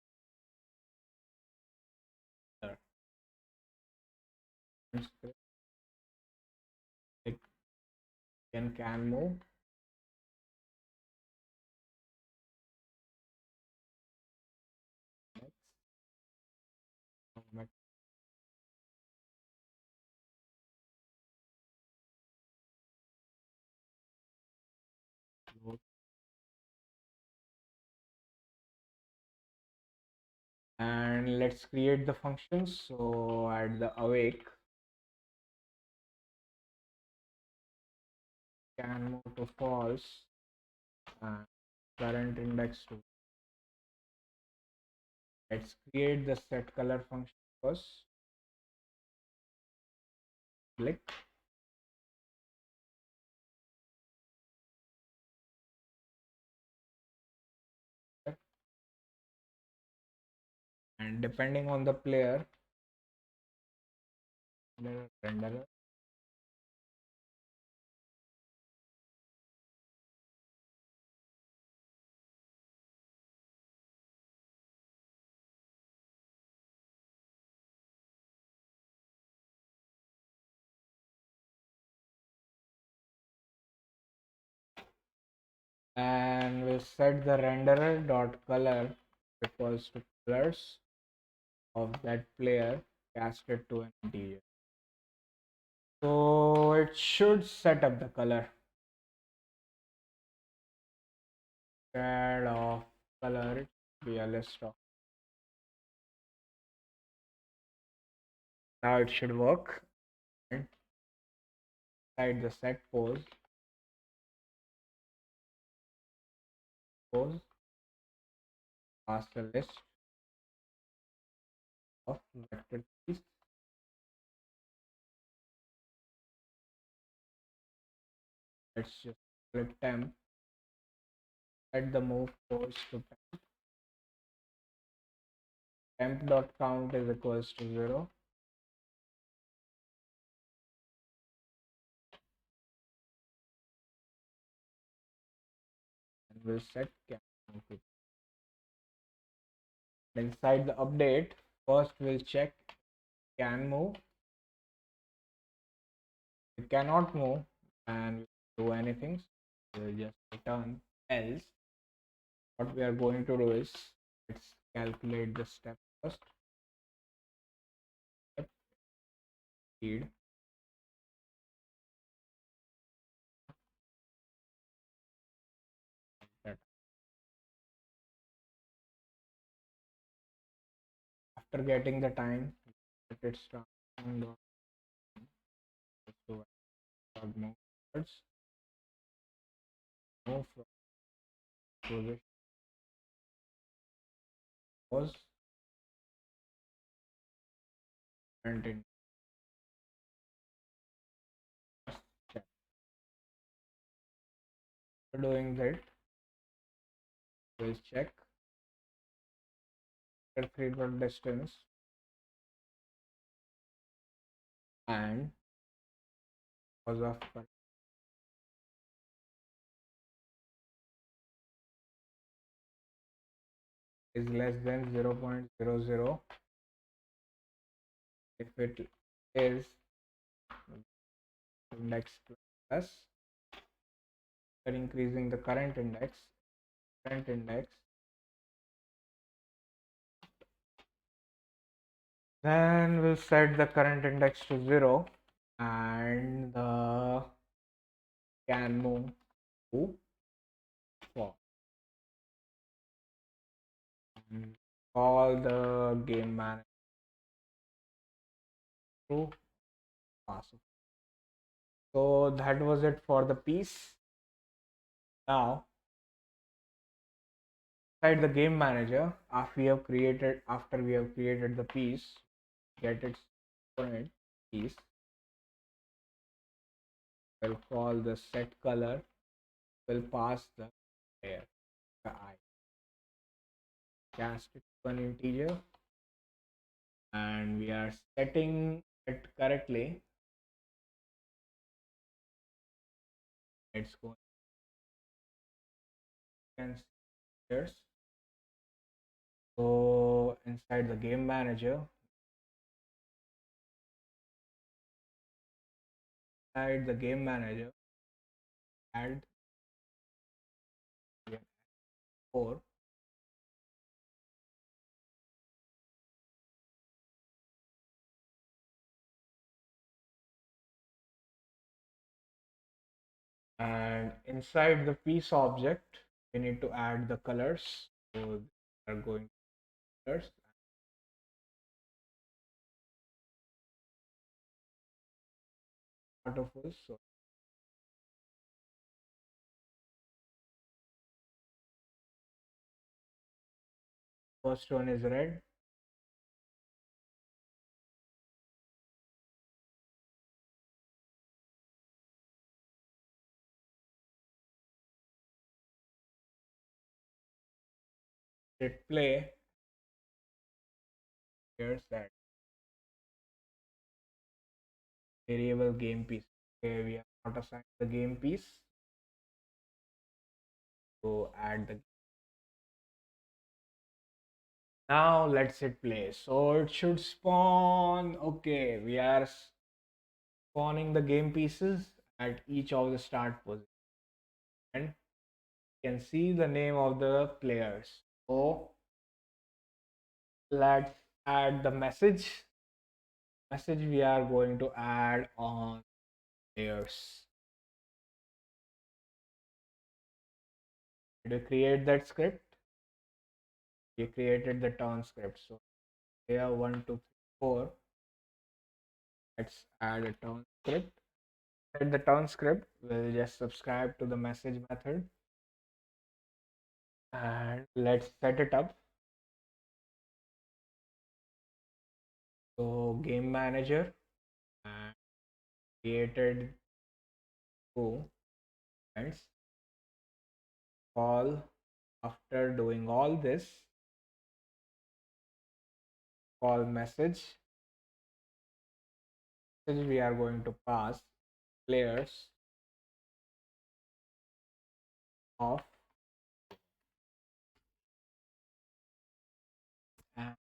color. Like can move. Next, and let's create the functions. So at the awake can move to false and current index to. Let's create the set color function first. Click and depending on the player renderer and we'll set the renderer dot color equals to colors of that player casted to an integer. So it should set up the color. Instead of color, it should be a list of. Now it should work. Inside the set pose pass the list of vector keys. Let's just click temp. Set the move pose to temp.count is equals to 0. And we'll set count to. Inside the update, first we'll check can move. It cannot move and do anything. We'll just return else. What we are going to do is let's calculate the step first. Step speed After getting the time, let it start and so move towards move from position was and in check. After doing that, we'll check the 3 dot distance and cause of is less than 0.00. If it is index plus, we're increasing the current index, then we'll set the current index to 0 and the can move to 4. Call the game manager to pass. So that was it for the piece. Now, inside the game manager, after we have created the piece, get its component piece. We'll call the set color. We'll pass the layer, the eye. Cast it to an integer, and we are setting it correctly. Let's go and see. So inside the game manager, add 4. And inside the piece object, we need to add the colors. So we are going to colors, auto full. So first one is red. Hit play. Here's that variable game piece. Okay, we have not assigned the game piece. So add the. Now let's hit play. So it should spawn. Okay, we are spawning the game pieces at each of the start position. And you can see the name of the players. So let's add the message. We are going to add on players. Did you create that script? We created the turn script. So here 1, 2, 3, 4. Let's add a turn script. At the turn script, we'll just subscribe to the message method. And let's set it up. So game manager and created 2 events. Call after doing all this, call message. We are going to pass players of,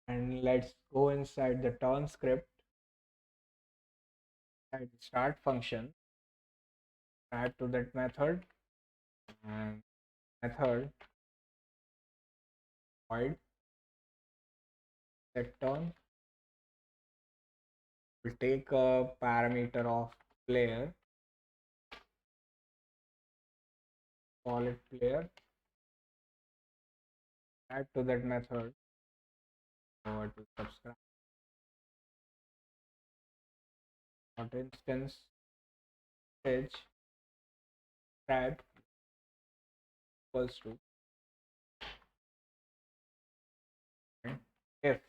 and let's go inside the turn script, at the start function, add to that method, and method void set turn. We'll take a parameter of player, call it player, add to that method Over to subscribe. For instance, page subscribe equals to if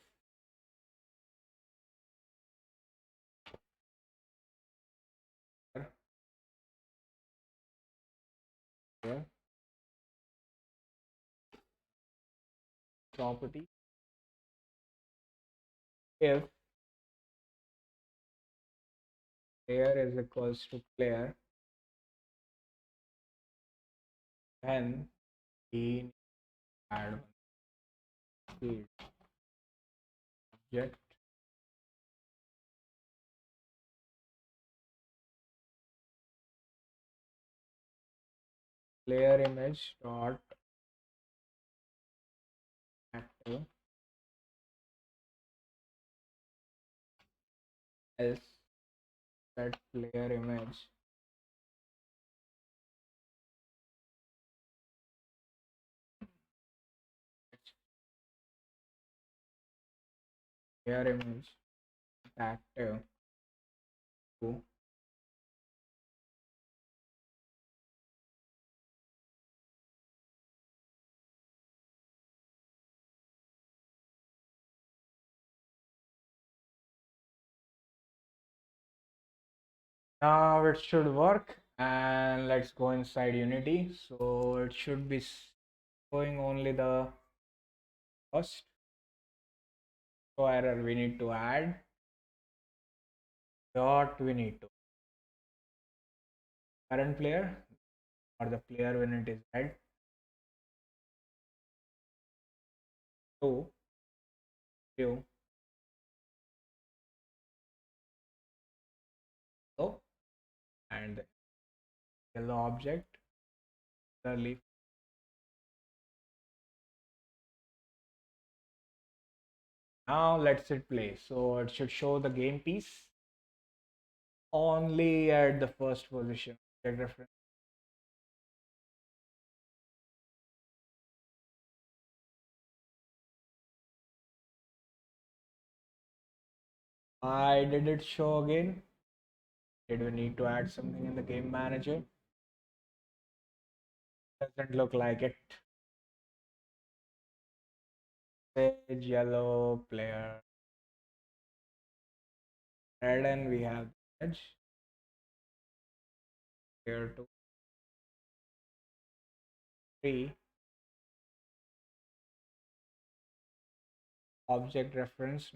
here property if player is equals to player, then we add field object player image dot active else set player image player image active to now it should work, and let's go inside Unity. So it should be showing only the first. So error we need to add dot we need to current player or the player when it is red to view yellow and the yellow object the leaf. Now let's hit play. So it should show the game piece only at the first position. Check reference. Why did it show again? Did we need to add something in the game manager? Doesn't look like it. Page yellow player red and we have the edge player 2 3 object reference.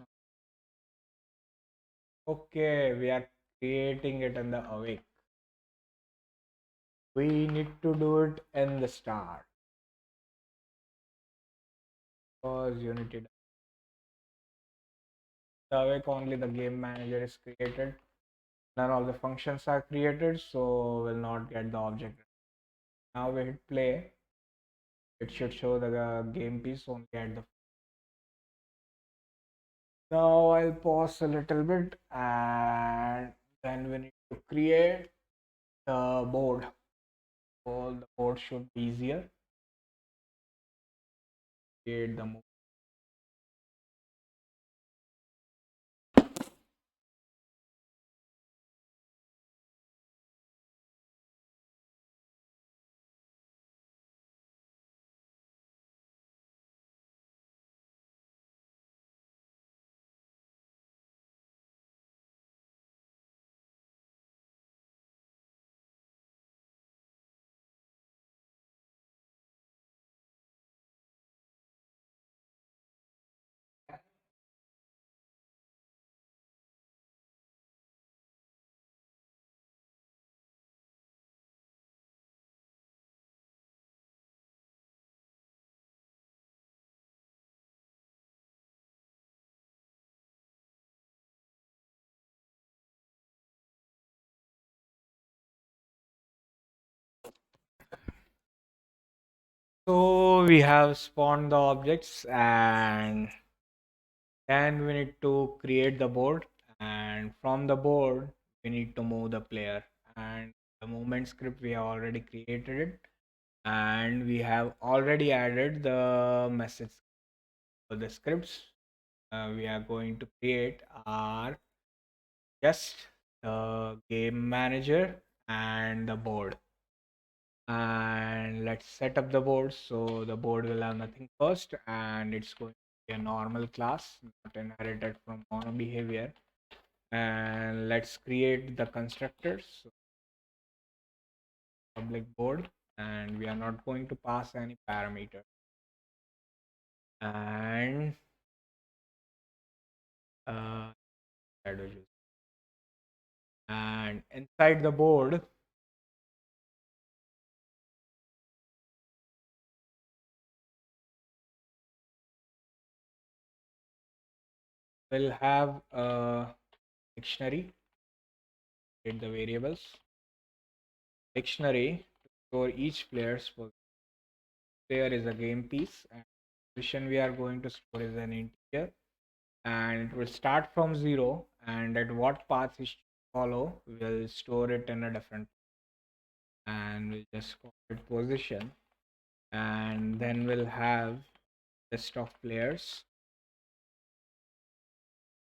Okay, we are creating it in the awake. We need to do it in the start because Unity the awake only the game manager is created. None of the functions are created, so we'll not get the object. Now we hit play. It should show the game piece only at the. Now I'll pause a little bit and then we need to create the board. So the board should be easier. Create the move. So we have spawned the objects and then we need to create the board, and from the board we need to move the player, and the movement script we have already created it, and we have already added the message for the scripts. we are going to create our just the game manager and the board. And let's set up the board. So the board will have nothing first, and it's going to be a normal class, not inherited from mono behavior. And let's create the constructors. So public board, and we are not going to pass any parameter. And uh, and inside the board we'll have a dictionary with the variables dictionary to store each player's position. Player is a game piece, and position we are going to store is an integer, and it will start from 0, and at what path it should follow we'll store it in a different, and we'll just call it position. And then we'll have list of players,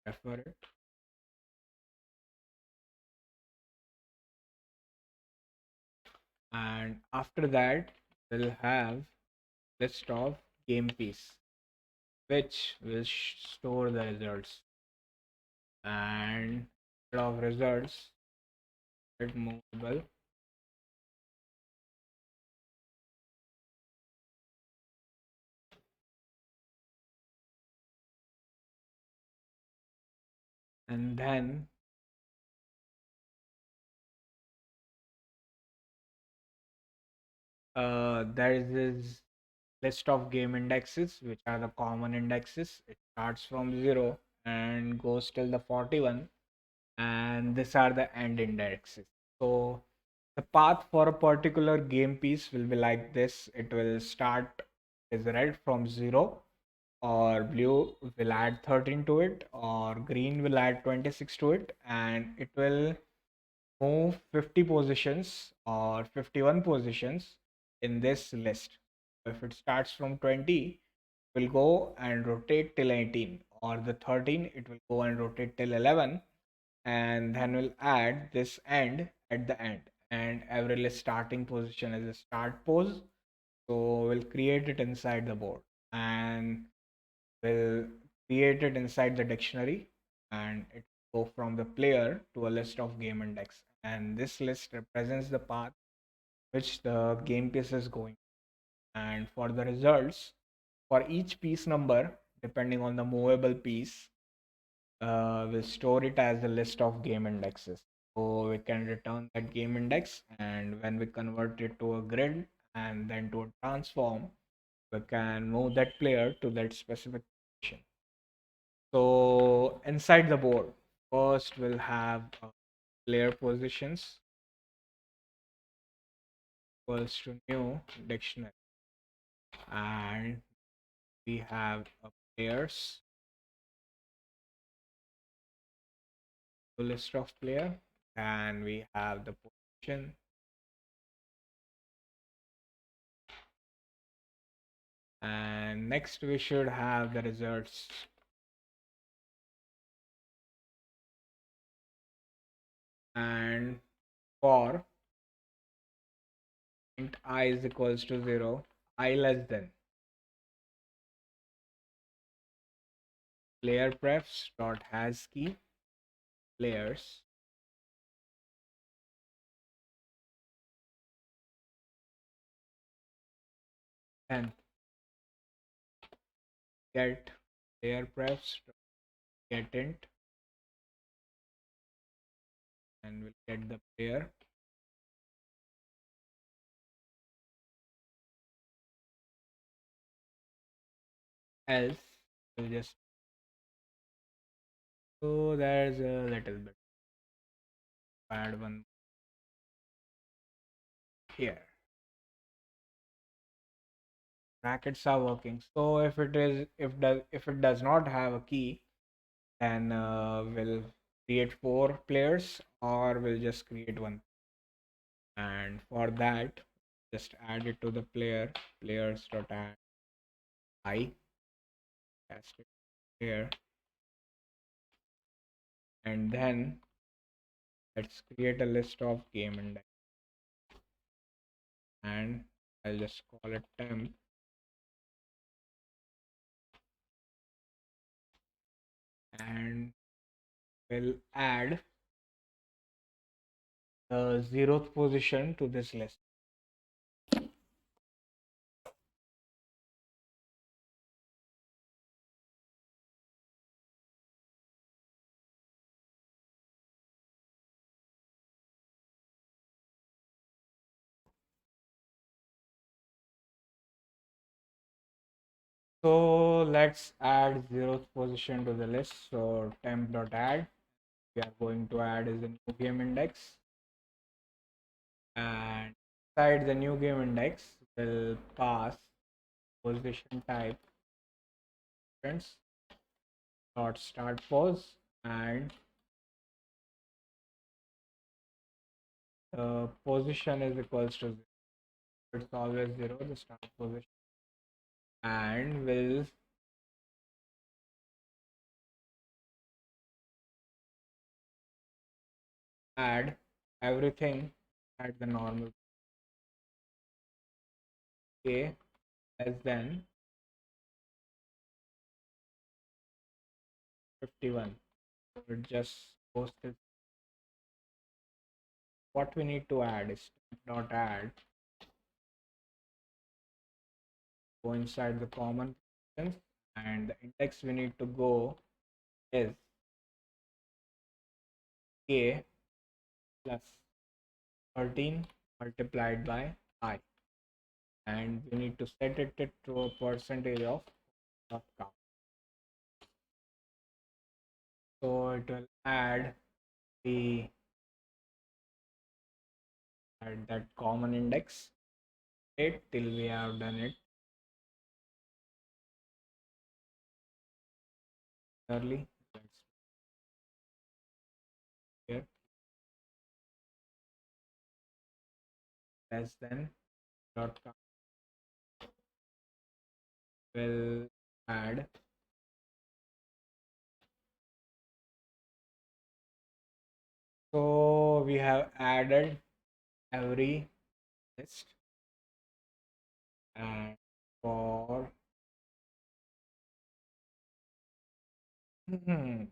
refer it, and after that we'll have list of game piece, which will store the results. And instead of results, it movable, and then there is this list of game indexes, which are the common indexes. It starts from 0 and goes till the 41, and these are the end indexes. So the path for a particular game piece will be like this. It will start as red from 0, or blue will add 13 to it, or green will add 26 to it, and it will move 50 positions or 51 positions in this list. If it starts from 20, it will go and rotate till 18, or the 13, it will go and rotate till 11, and then we'll add this end at the end. And every list starting position is a start pose. So we'll create it inside the board, and we'll create it inside the dictionary, and it will go from the player to a list of game index. And this list represents the path which the game piece is going. And for the results, for each piece number, depending on the movable piece, we'll store it as a list of game indexes. So we can return that game index, and when we convert it to a grid and then to a transform, we can move that player to that specific position. So inside the board, first we'll have player positions equals to new dictionary, and we have a players, list of player, and we have the position, and next we should have the results. And for int I is equals to 0, I less than player prefs dot has key players, and get player prefs get int, and we'll get the player, else we'll just, so there's a little bit, add one here. Brackets are working. So if it is, if it does not have a key, then we'll create 4 players, or we'll just create one. And for that, just add it to the player, players dot add I, cast it here, And then let's create a list of game index, and I'll just call it temp, and we'll add the 0th position to this list. So let's add 0th position to the list. So temp.add, we are going to add is a new game index, and inside the new game index will pass position type friends dot start pose, and the position is equals to 0. It's always 0, the start position, and will add everything at the normal k less than 51. So it just posted. What we need to add is dot add, go inside the common functions, and the index we need to go is k plus 13 multiplied by I, and we need to set it to a percentage of count. So it will the add that common index it till we have done it early. Let's here less than dot count will add. So we have added every list, and for we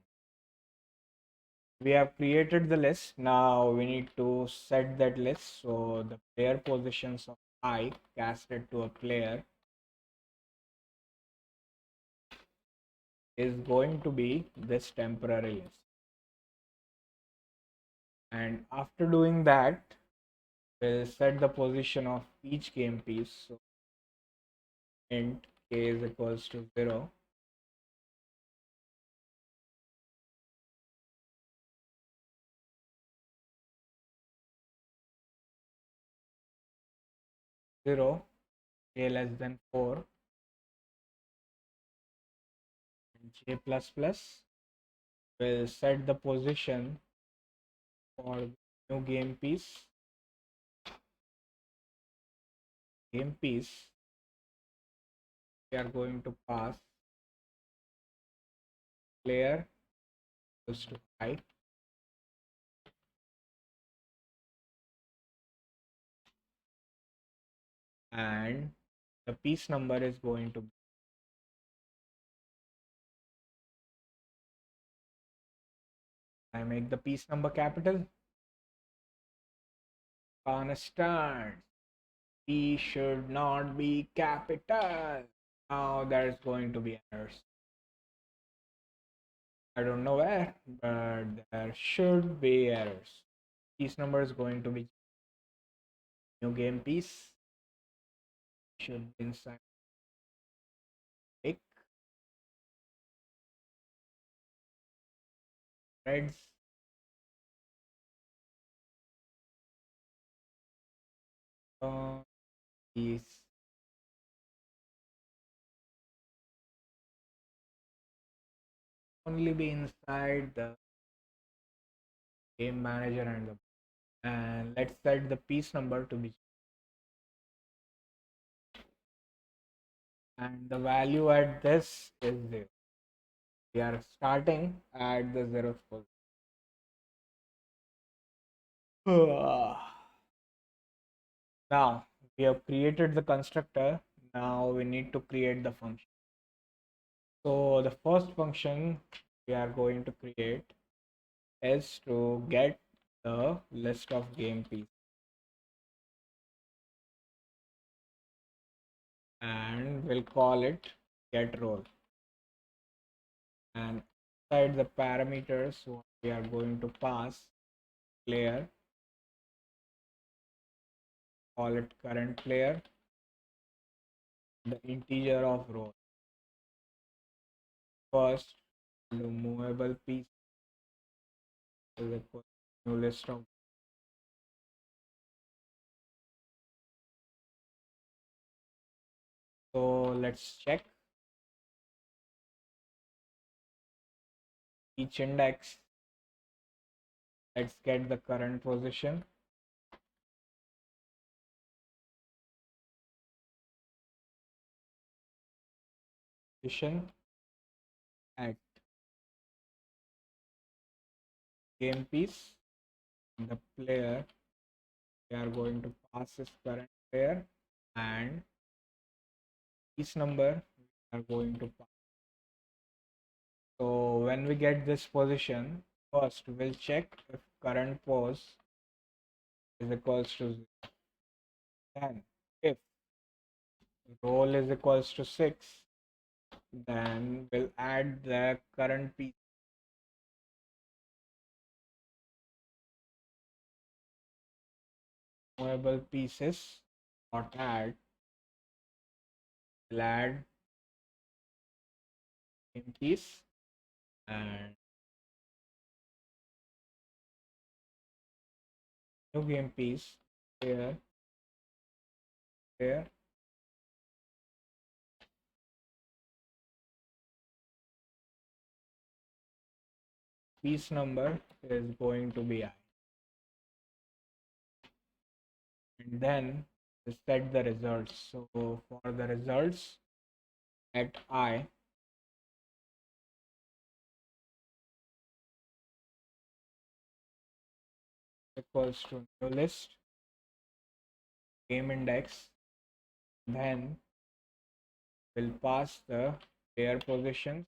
have created the list. Now we need to set that list. So the player positions of I casted to a player is going to be this temporary list. And after doing that, we'll set the position of each game piece. So int k is equals to 0, 0, k less than 4, and j plus plus will set the position for the new game piece. We are going to pass player equals to I, and the piece number is going to be, I make the piece number capital. Constant p should not be capital. Now there's going to be errors. I don't know where, but there should be errors. Piece number is going to be new game piece, should be inside pick threads, piece only be inside the game manager and let's set the piece number to be, and the value at this is 0. We are starting at the 0th position. Now we have created the constructor. Now we need to create the function. So the first function we are going to create is to get the list of game pieces, and we'll call it get role. And inside the parameters, what we are going to pass player, call it current player, the integer of role. First, the movable piece is equal to new list of. So let's check each index. Let's get the current position. Position at game piece. The player, we are going to pass his current player, and piece number we are going to pass. So when we get this position, first we'll check if current pose is equals to 0. Then if role is equals to 6, then we'll add the current piece. Movable pieces dot add, we'll add game piece, and new game piece here, here. Piece number is going to be I. And then we set the results. So for the results at I, equals to new list game index, then we'll pass the player positions,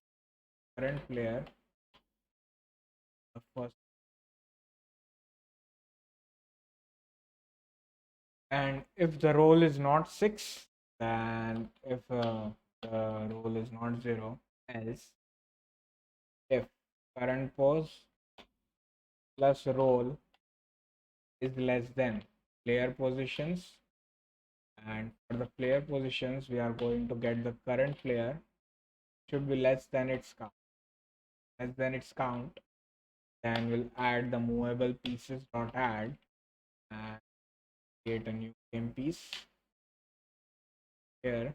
current player, the first, and if the role is not 6, then if the role is not 0, else if current pose plus role is less than player positions, and for the player positions we are going to get the current player should be less than its count, then we'll add the movable pieces dot add and create a new game piece here.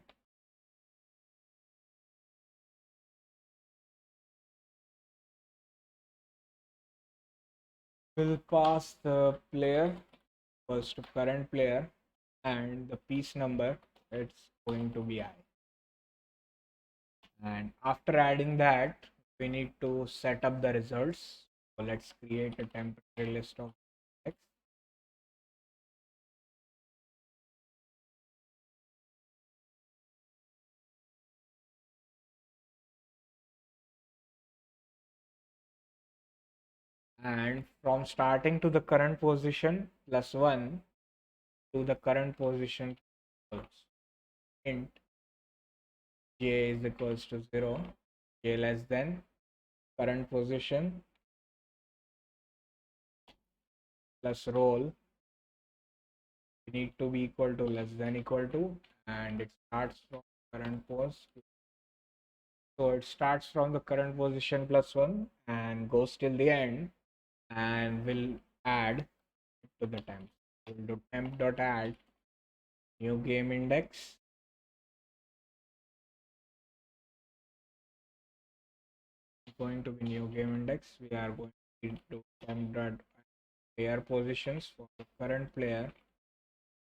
We'll pass the player first to current player, and the piece number, it's going to be I. And after adding that, we need to set up the results. So let's create a temporary list of X. And from starting to the current position plus 1 to the current position equals int j is equals to 0, j less than current position plus role, we need to be equal to less than equal to, and it starts from current pose. So it starts from the current position plus 1 and goes till the end, and will add to the temp. We'll do temp dot add new game index, going to be new game index. We are going to do temp dot player positions for the current player,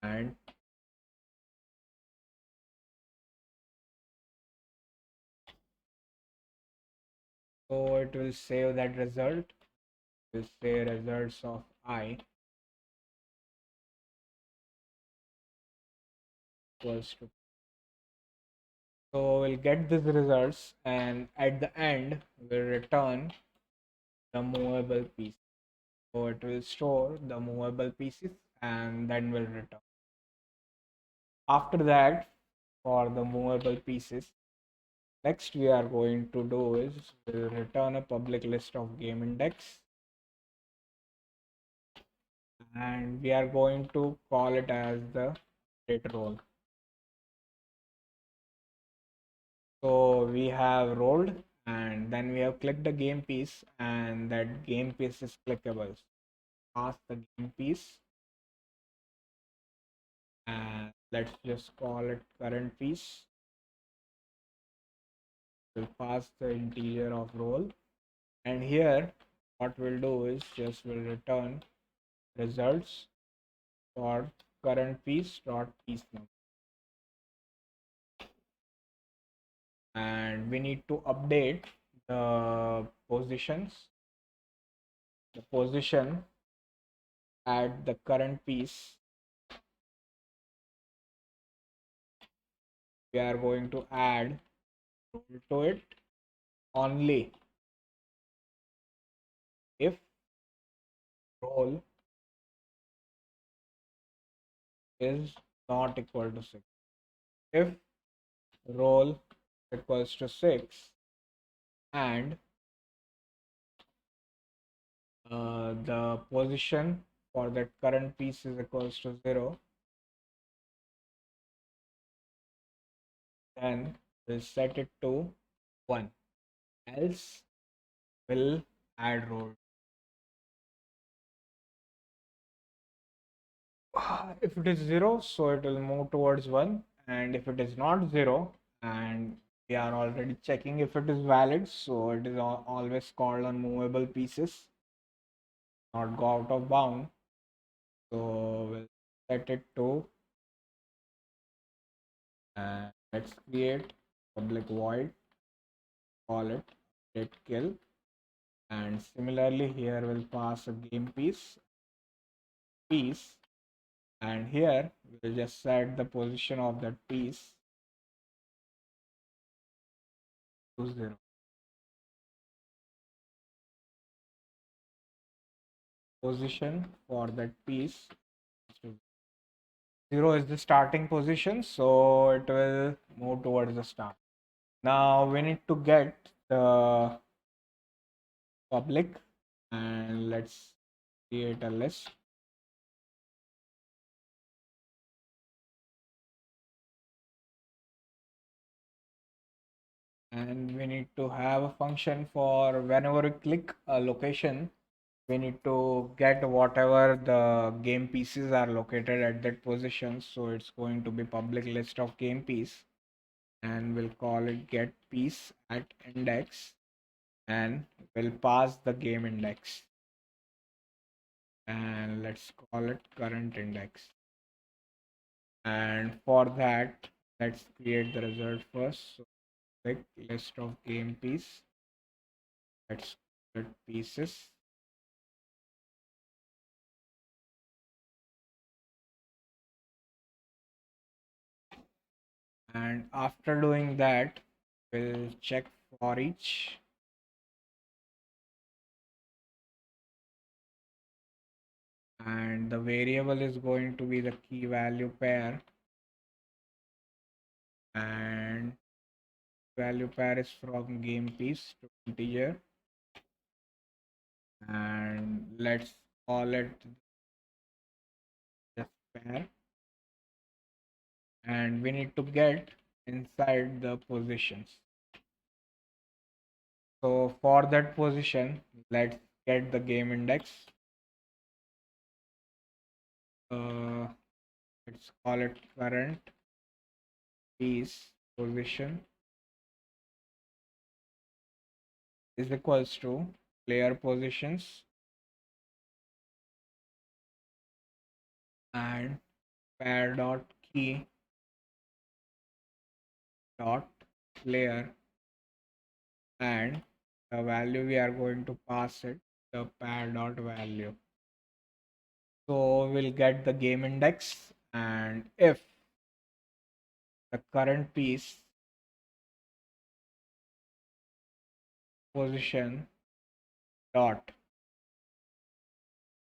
and so it will save that result. Will say results of I, equals to. So we'll get these results, and at the end we'll return the movable piece. So it will store the movable pieces and then we'll return. After that, for the movable pieces, next we are going to do is we'll return a public list of game index, and we are going to call it as the update role. So we have rolled and then we have clicked the game piece, and that game piece is clickable. Pass the game piece, and let's just call it current piece. We'll pass the integer of role, and here what we'll do is just we'll return results for current piece dot piece number, and we need to update the position at the current piece. We are going to add role to it only if role is not equal to 6. If role equals to 6 and the position for that current piece is equals to 0, then we'll set it to 1. Else we'll add role. If it is 0, so it will move towards 1, and if it is not 0, and we are already checking if it is valid, so it is always called on movable pieces, not go out of bound. So we'll set it to, let's create public void, call it get kill, and similarly here we'll pass a game piece, and here we'll just set the position of that piece to 0. Position for that piece, 0 is the starting position, so it will move towards the start. Now we need to get the public, and let's create a list. And we need to have a function for whenever we click a location, we need to get whatever the game pieces are located at that position. So it's going to be public list of game piece, and we'll call it get piece at index, and we'll pass the game index, and let's call it current index. And for that, let's create the result first. So click list of game piece, let's put pieces, and after doing that we'll check for each, and the variable is going to be the key value pair, and value pair is from game piece to integer, and let's call it just pair, and we need to get inside the positions. So for that position, let's get the game index. Let's call it current piece position is equals to player positions and pair dot key dot player, and the value we are going to pass it the pair dot value. So we'll get the game index, and if the current piece position dot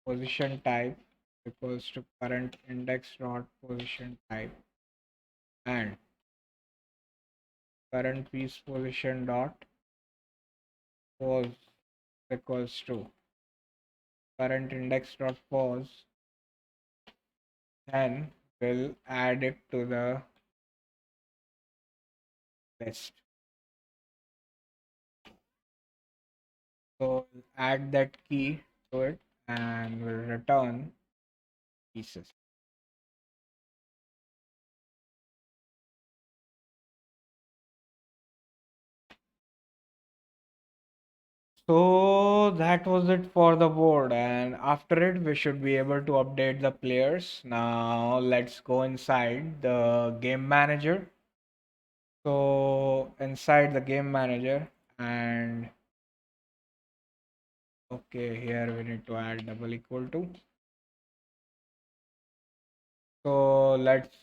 position type equals to current index dot position type, and current piece position dot pose equals to current index dot pose. Then we'll add it to the list. So we'll add that key to it and we'll return pieces. So that was it for the board, and after it we should be able to update the players. Now let's go inside the game manager. So inside the game manager, and okay, here we need to add double equal to. So let's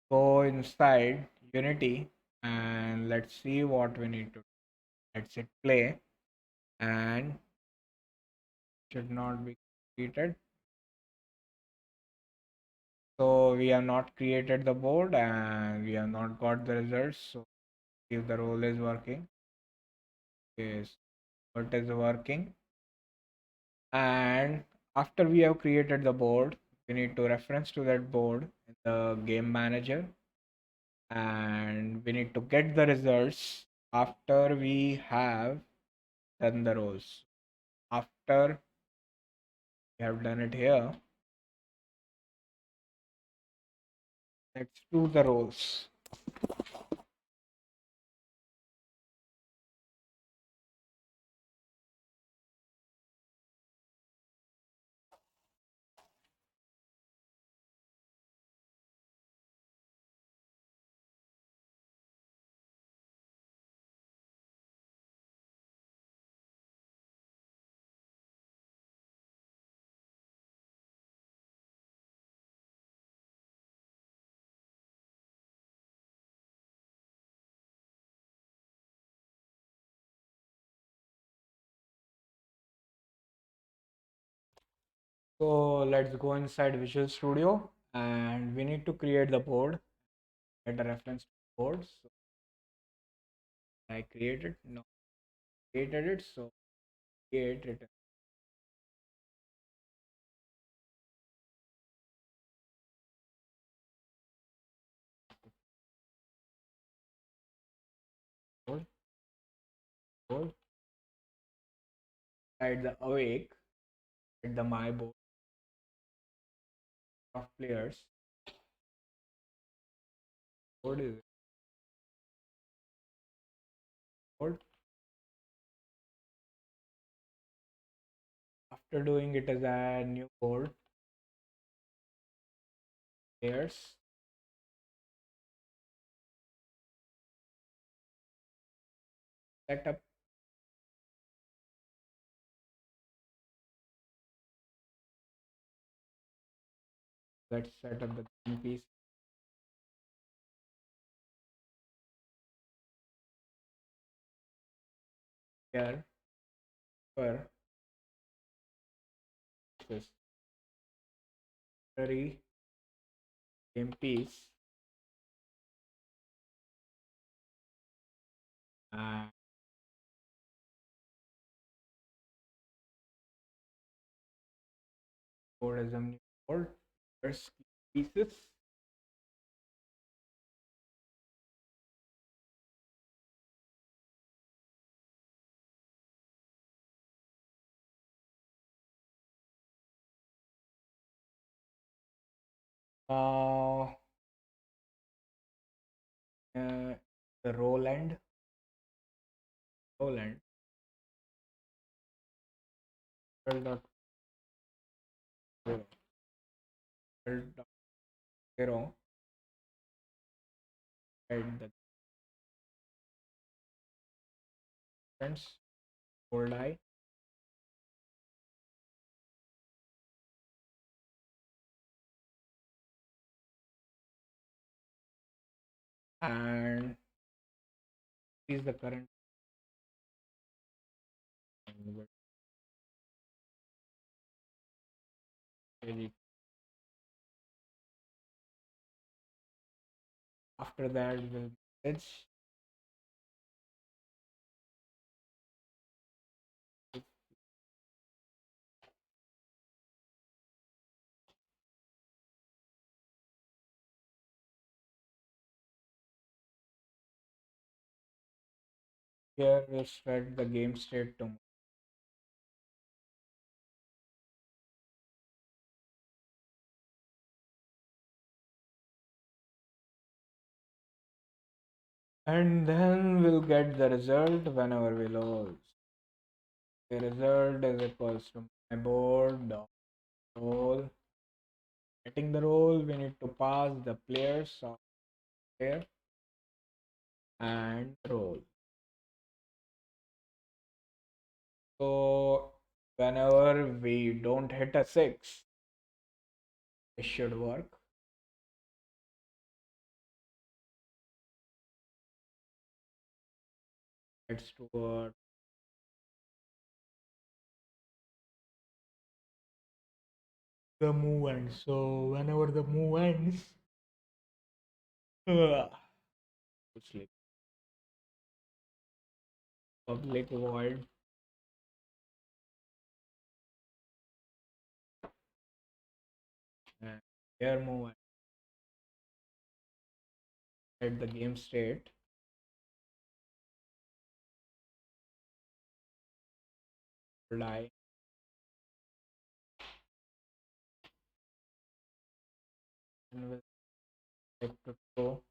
go inside Unity and let's see what we need to do. Let's hit play and should not be completed. So we have not created the board and we have not got the results. So if the role is working, yes, what is working. And after we have created the board, we need to reference to that board in the game manager, and we need to get the results after we have done the roles. After we have done it here, let's do the roles. So let's go inside Visual Studio and we need to create the board. Get a reference to the board. So I created, no, created it. So create it. Board, board. Inside the awake, at the my board of players. Board is board. After doing it as a new board, players. Setup. Let's set up the game piece here for this very game piece and board as a new board. First pieces. Uh, the Roland dot zero dot zero and the friends bold I and is the current. After that, we'll message. Here we'll set the game state to, and then we'll get the result whenever we load. The result is equals to my board dot role. Getting the role, we need to pass the players of player and role. So whenever we don't hit a 6, it should work. It's toward the move ends. So whenever the move ends, uh, it's like public void and here move at the game state lie and we'll like to go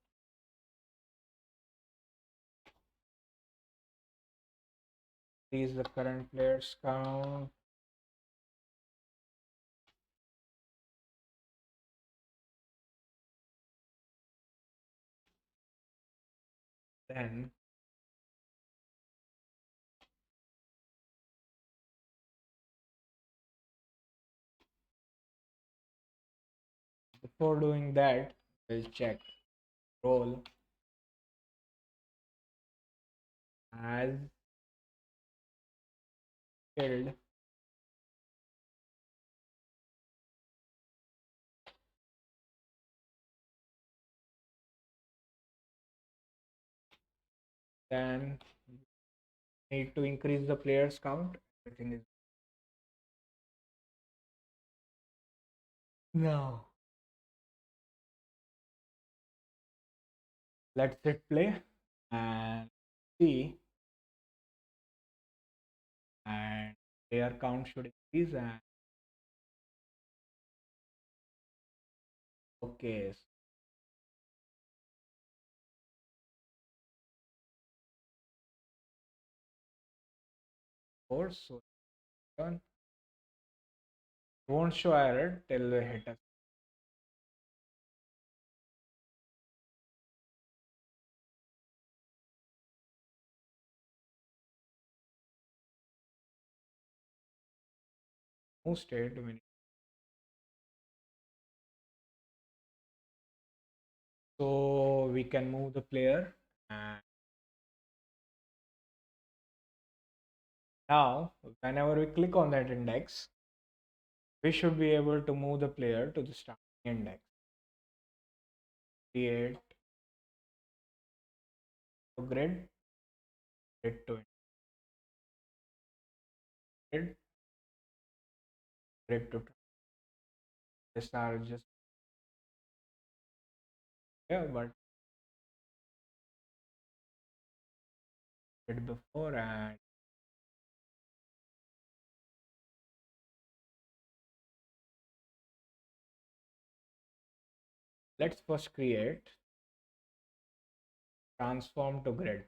increase the current players count. Then before doing that, we'll check role as killed. Then need to increase the players count. Everything is now. Let's hit play and see, and player count should increase. And okay, so turn won't show error till we hit a move state. So we can move the player, and now whenever we click on that index, we should be able to move the player to the starting index. Create a grid, grid to grid, grid to this are just here, but did before. And let's first create transform to grid.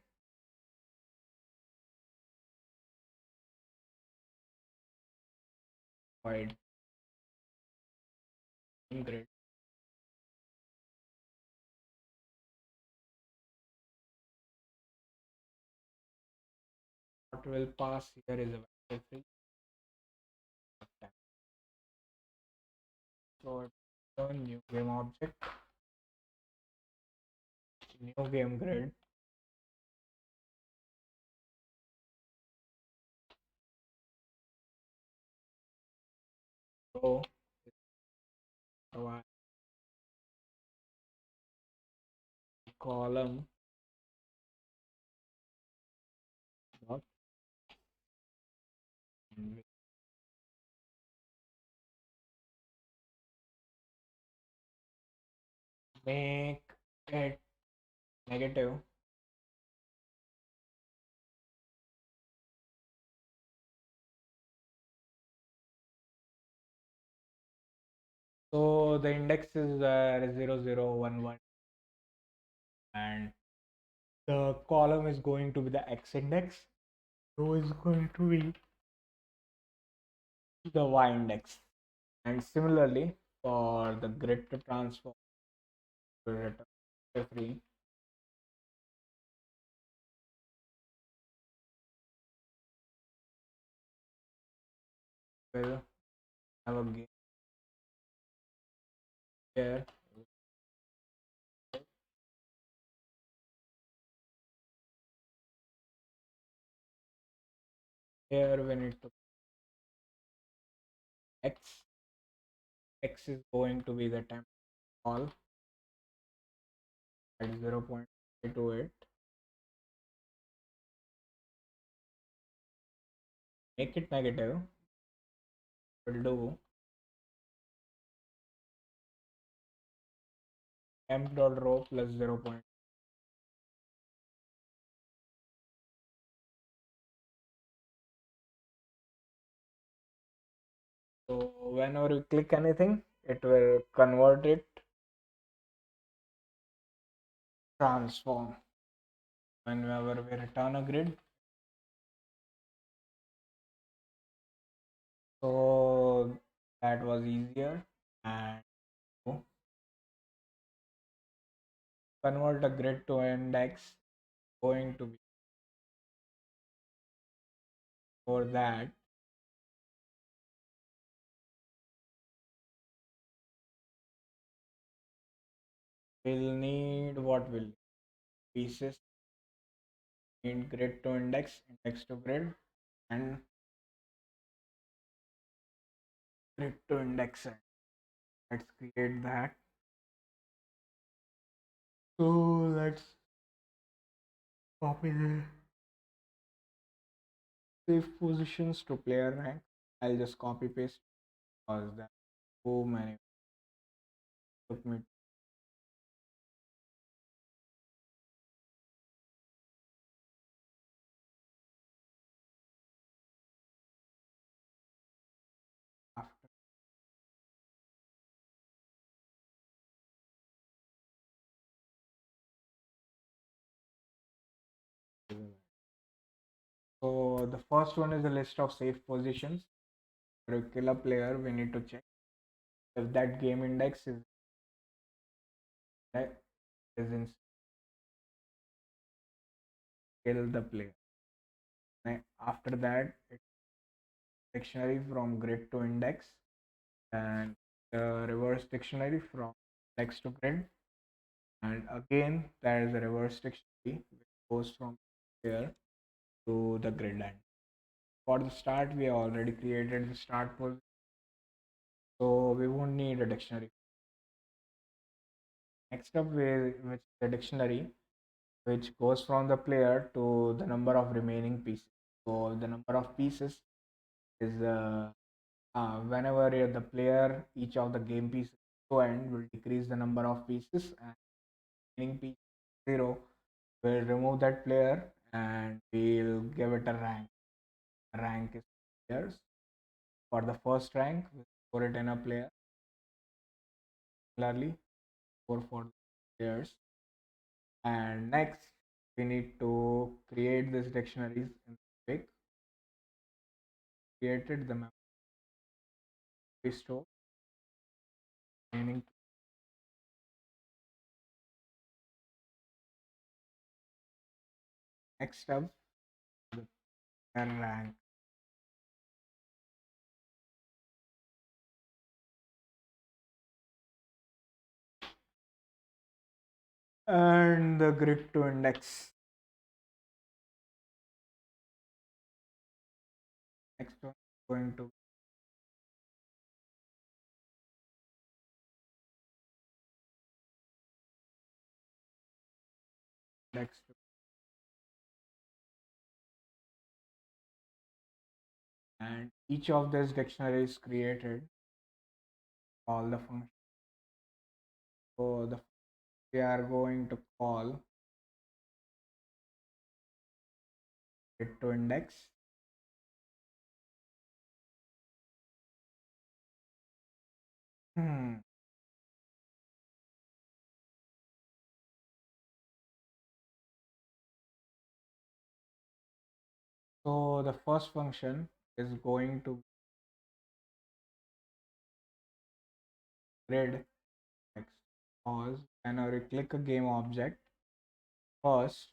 Void grid. What will pass here is a vector free. So new game object New game grid. So provide column dot make it negative. So the index is 0011 and the column is going to be the x index. Row is going to be the y index. And similarly, for the grid to transform to return free, will have a game here. Here we need to x. X is going to be the temp call at 0.28. Make it negative. We'll do temp.row plus 0. So whenever you click anything, it will convert it, transform. Whenever we return a grid, so that was easier. And to convert a grid to index, going to be for that. We'll need what will pieces in grid to index to grid, and grid to index. Let's create that. So let's copy the save positions to player rank. I'll just copy paste because that too many took me. After so the first one is a list of safe positions. To kill a player, we need to check if that game index is in kill the player. And after that, it's dictionary from grid to index and the reverse dictionary from index to grid. And again, there is a reverse dictionary which goes from here to the grid end. For the start, we already created the start position, so we won't need a dictionary. Next up, which the dictionary which goes from the player to the number of remaining pieces. So the number of pieces is whenever the player each of the game pieces to end will decrease the number of pieces and remaining piece 0 will remove that player and we'll give it a rank. Rank is players. For the first rank, we score it in a player. Similarly, score for players. And next, we need to create these dictionaries in Quick. Created the memory store. Meaning next up, the player rank. and the grid to index. Next one is going to index to, and each of these dictionaries created all the functions. So we are going to call grid to index. Hmm. So the first function is going to grid index, because whenever you click a game object, first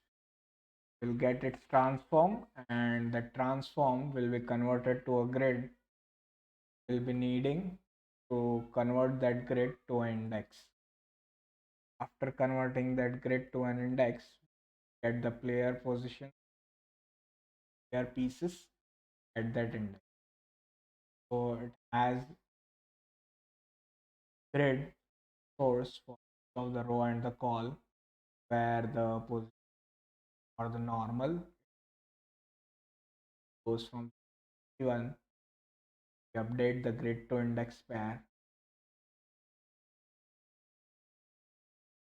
will get its transform, and the transform will be converted to a grid. We'll be needing to convert that grid to an index. After converting that grid to an index, get the player position, player pieces at that index. So it has grid source for of the row and the call, where the position or the normal goes from 1. We update the grid to index pair.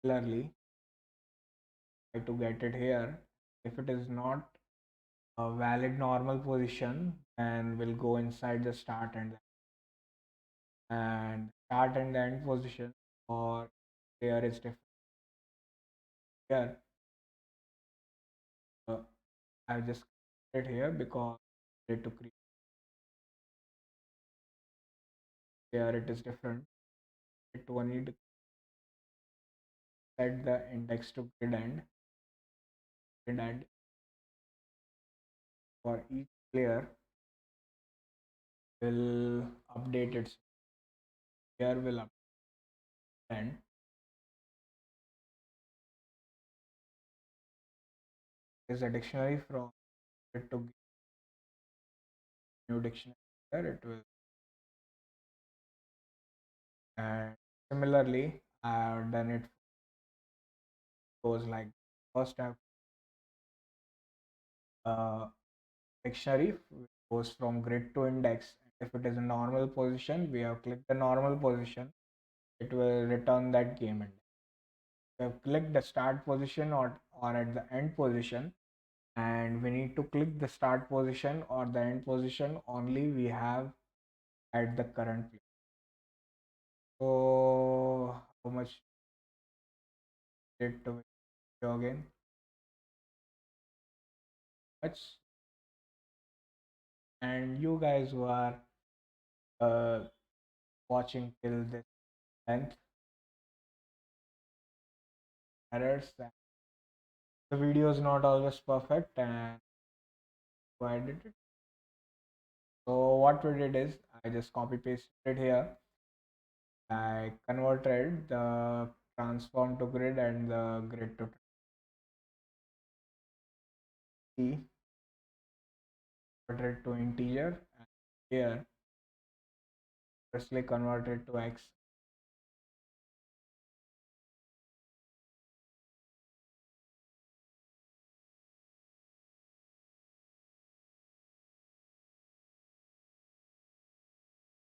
Similarly, try to get it here. If it is not a valid normal position, then we'll go inside the start and the end position, or here is different. Here, I just created here because I need to create. Here it is different. It one need to set the index to grid end for each player will update its. Here will update is a dictionary from it to new dictionary. Here it will, and similarly I've done it goes like first have dictionary goes from grid to index. If it is a normal position, we have clicked the normal position, it will return that game index. We have clicked the start position or at the end position, and we need to click the start position or the end position only we have at the current place. So how much did to video again? Much. And you guys who are uh, watching till this length, errors, the video is not always perfect, and I did it. So what we did is I just copy pasted here. I converted the transform to grid and the grid to t, converted to integer, and here firstly converted to x.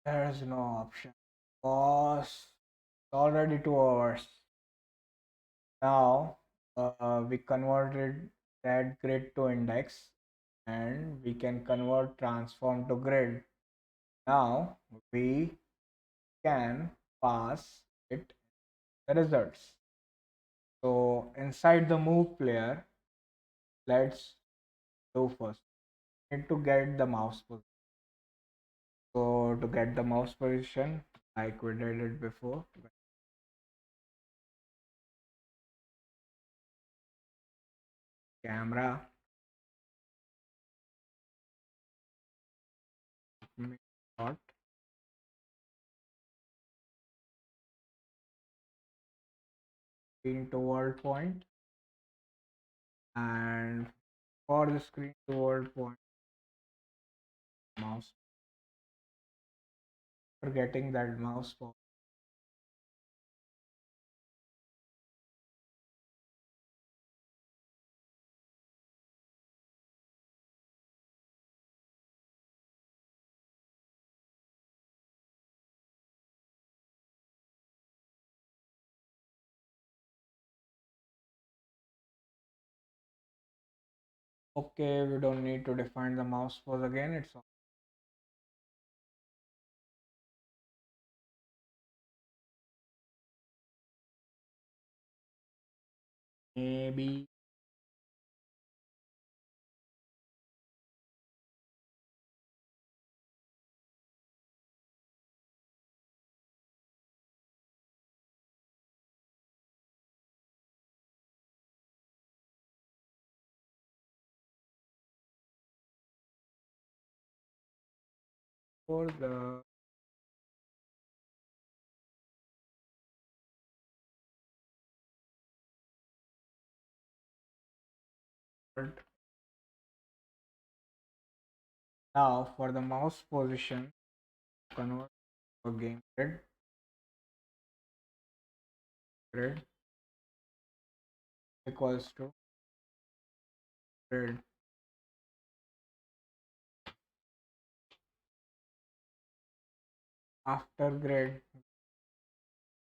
There is no option because it's already 2 hours. Now we converted that grid to index, and we can convert transform to grid. Now we can pass it the results. So inside the move player, let's do first. Need to get the mouse position. So to get the mouse position, like we did it before, camera, dot, screen to world point, and for the screen to world point mouse, forgetting that mouse for okay, we don't need to define the mouse pose again, it's maybe for the now for the mouse position, convert to game grid equals to grid. After grid,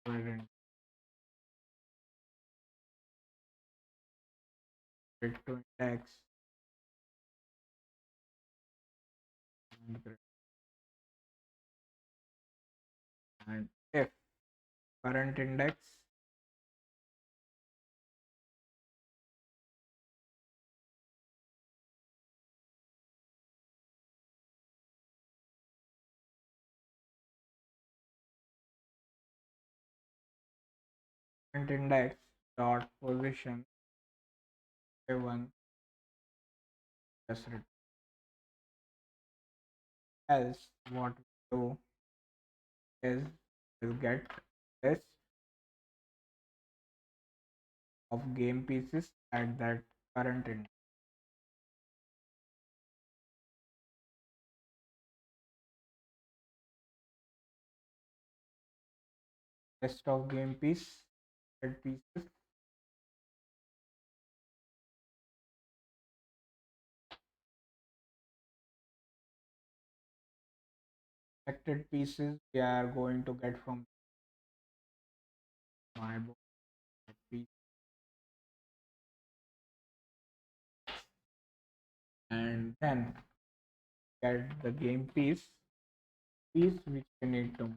grid to index and grid. And if current index dot position one just return. Else what we do is we'll get list of game pieces at that current index. List of game pieces selected pieces we are going to get from my book piece, and then get the game piece which we need to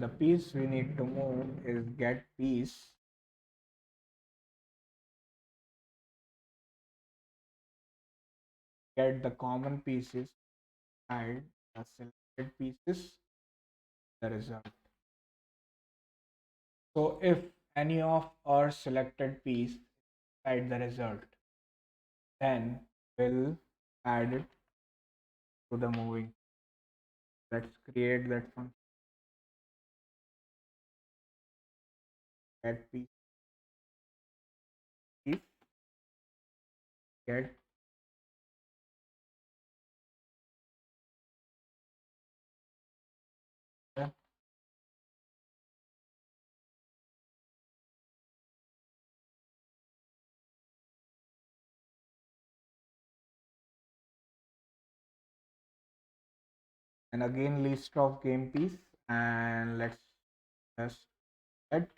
the piece we need to move is get piece, get the common pieces, add the selected pieces, the result. So if any of our selected piece inside the result, then we'll add it to the moving. Let's create that function. Get piece, get the, and again list of game piece, and let's just get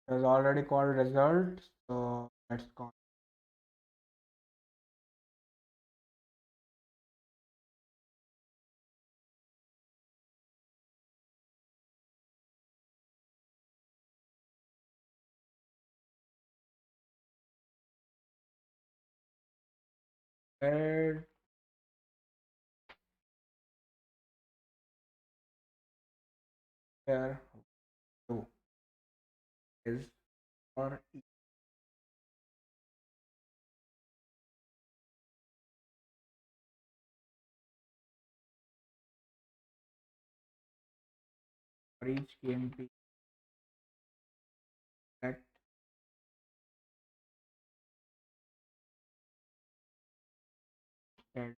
it was already called result, so let's call it. Here 2 is for E. For each game piece, select that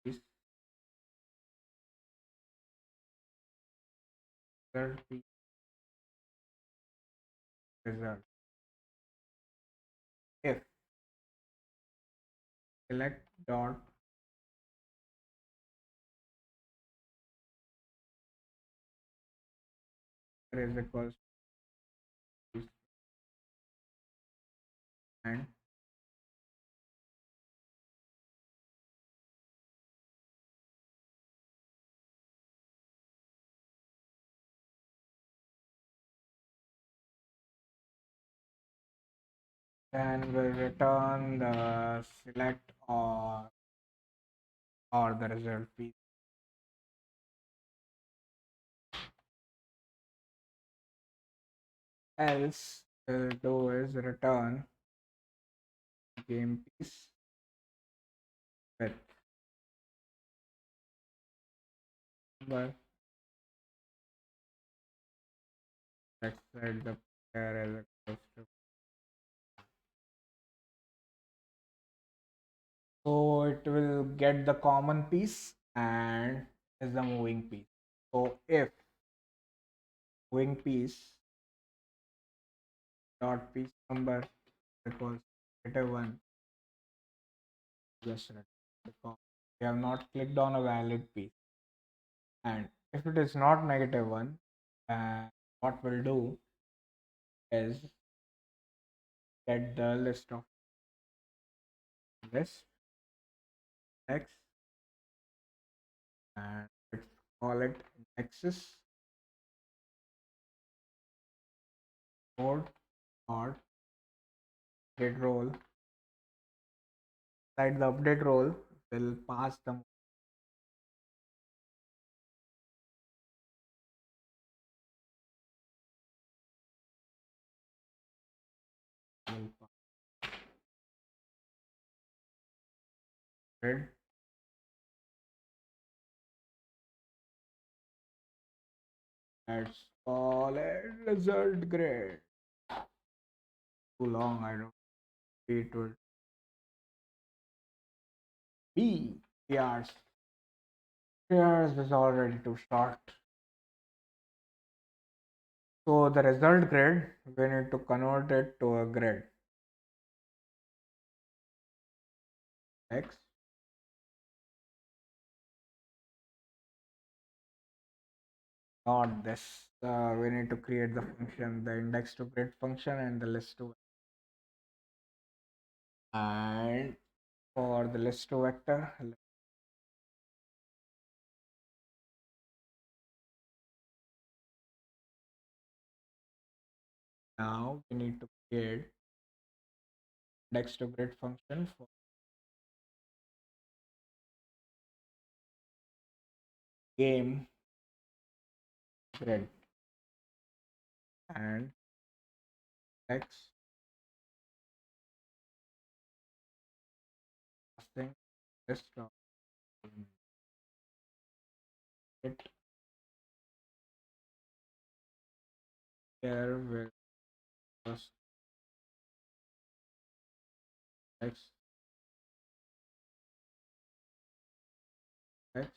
piece, third piece result. If select dot is equals to this, and then we'll return the select or the result piece. Else we'll do is return game piece with number. Let's set the player as equals to. So it will get the common piece and is the moving piece. So if moving piece dot piece number equals -1, just return because we have not clicked on a valid piece. And if it is not -1, what we'll do is get the list of list x, and let's call it indexes mode or update role. Inside the update role, we'll pass the grid. Let's call it result grid. Too long, I don't. It would be years. Here's is already too short. So the result grid, we need to convert it to a grid. X not this. We need to create the function, the index to grid function and the list to. And for the list to vector, now we need to create index to grid function for game grid and x thing list of it here will first x x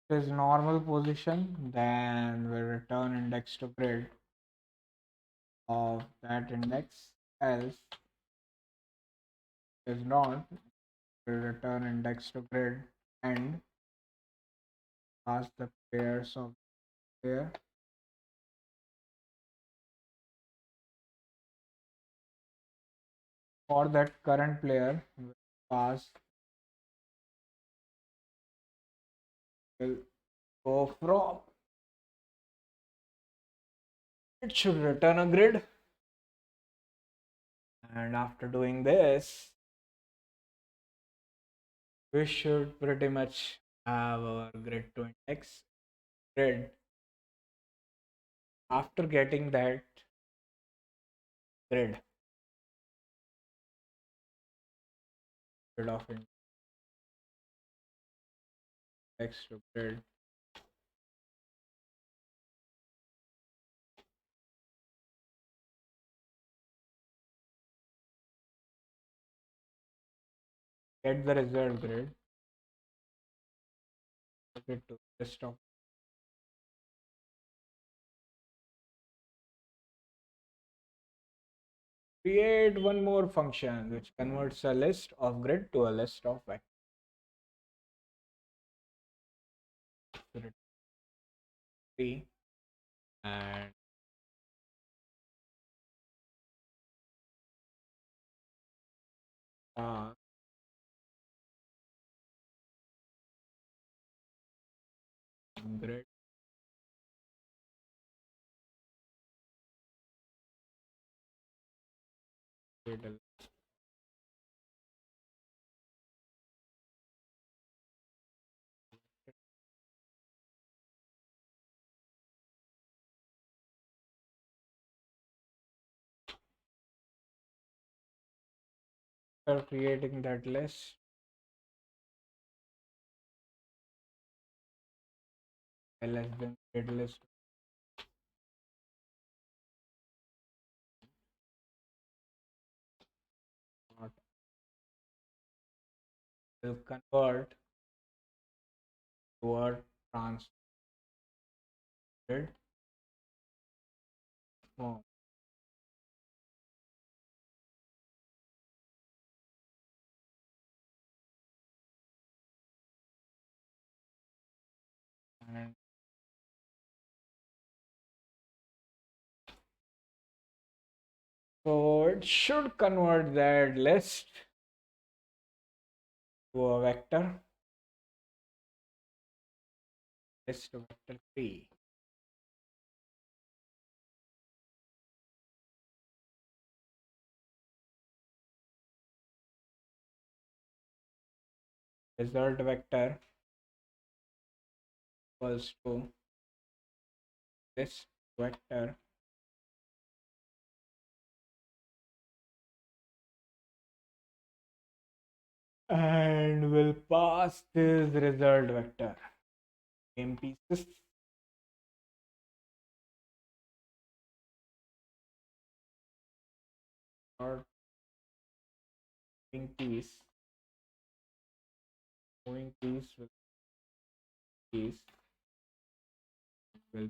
is normal position, then we'll return index to grid of that index. Else is not, we'll return index to grid and pass the pairs of pair. For that current player, we'll pass, will go from, it should return a grid. And after doing this, we should pretty much have our grid to index grid. After getting that grid, grid of index to grid, get the result grid, put it to list of, create one more function which converts a list of grid to a list of vector 3 and grid. After creating that list, less than grid list not will convert to a transferred form. And so it should convert that list to a vector, list to vector 3. Result vector equals to list vector and will pass this result vector game pieces or moving piece, moving piece with piece will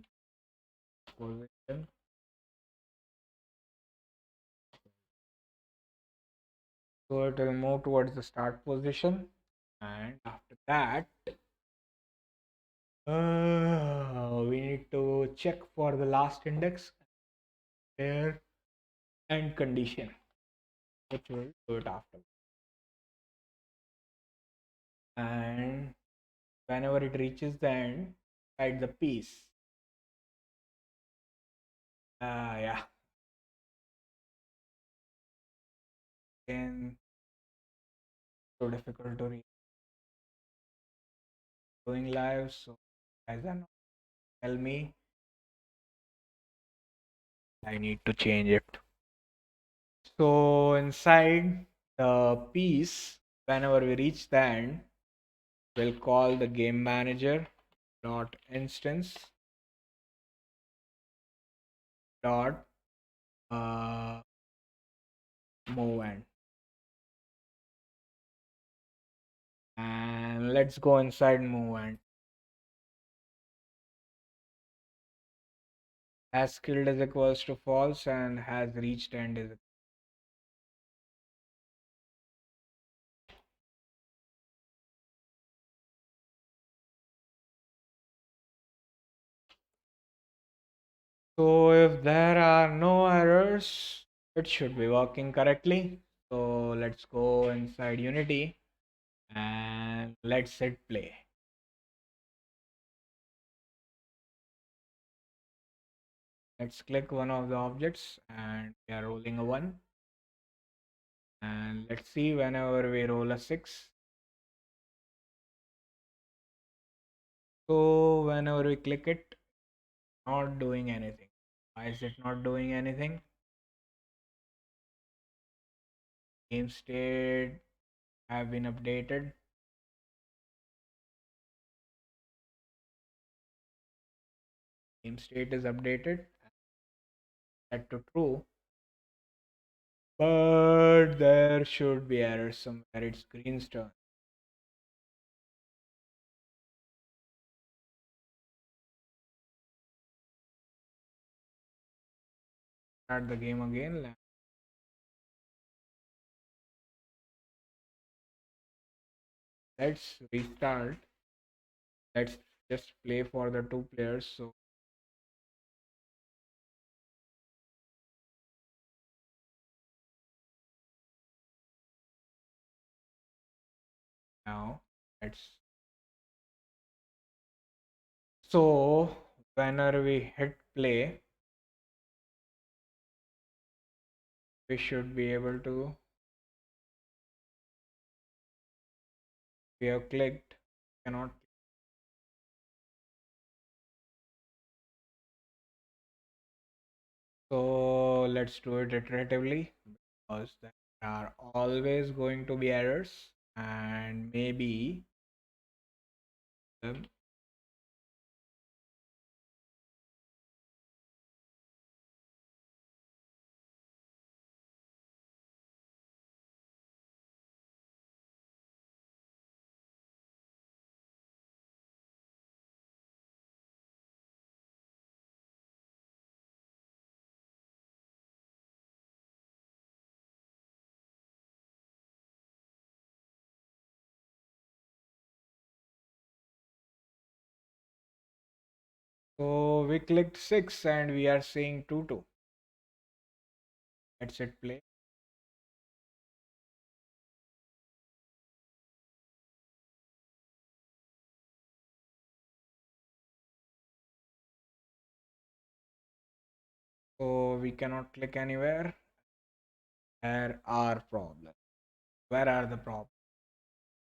position. So it will move towards the start position, and after that we need to check for the last index there and condition, which will do it after. And whenever it reaches the end, write the piece. Yeah. Again, so difficult to read. Going live, so guys are not tell me I need to change it. So inside the piece, whenever we reach the end, we'll call the game manager dot instance dot move end, and let's go inside move end. Has killed is equals to false and has reached end is. So if there are no errors, it should be working correctly. So let's go inside Unity and let's hit play. Let's click one of the objects and we are rolling a 1. And let's see whenever we roll a 6. So whenever we click it, not doing anything. Why is it not doing anything? Game state have been updated. Game state is updated. Set to true. But there should be error somewhere. It's green's turn. Start the game again. Let's restart. Let's just play for the 2 players. So now let's. So whenever we hit play, we should be able to. We have clicked. Cannot. So let's do it iteratively because there are always going to be errors and maybe um, so we clicked 6 and we are seeing 2 2. Let's hit play. So we cannot click anywhere. Where are problems? Where are the problems?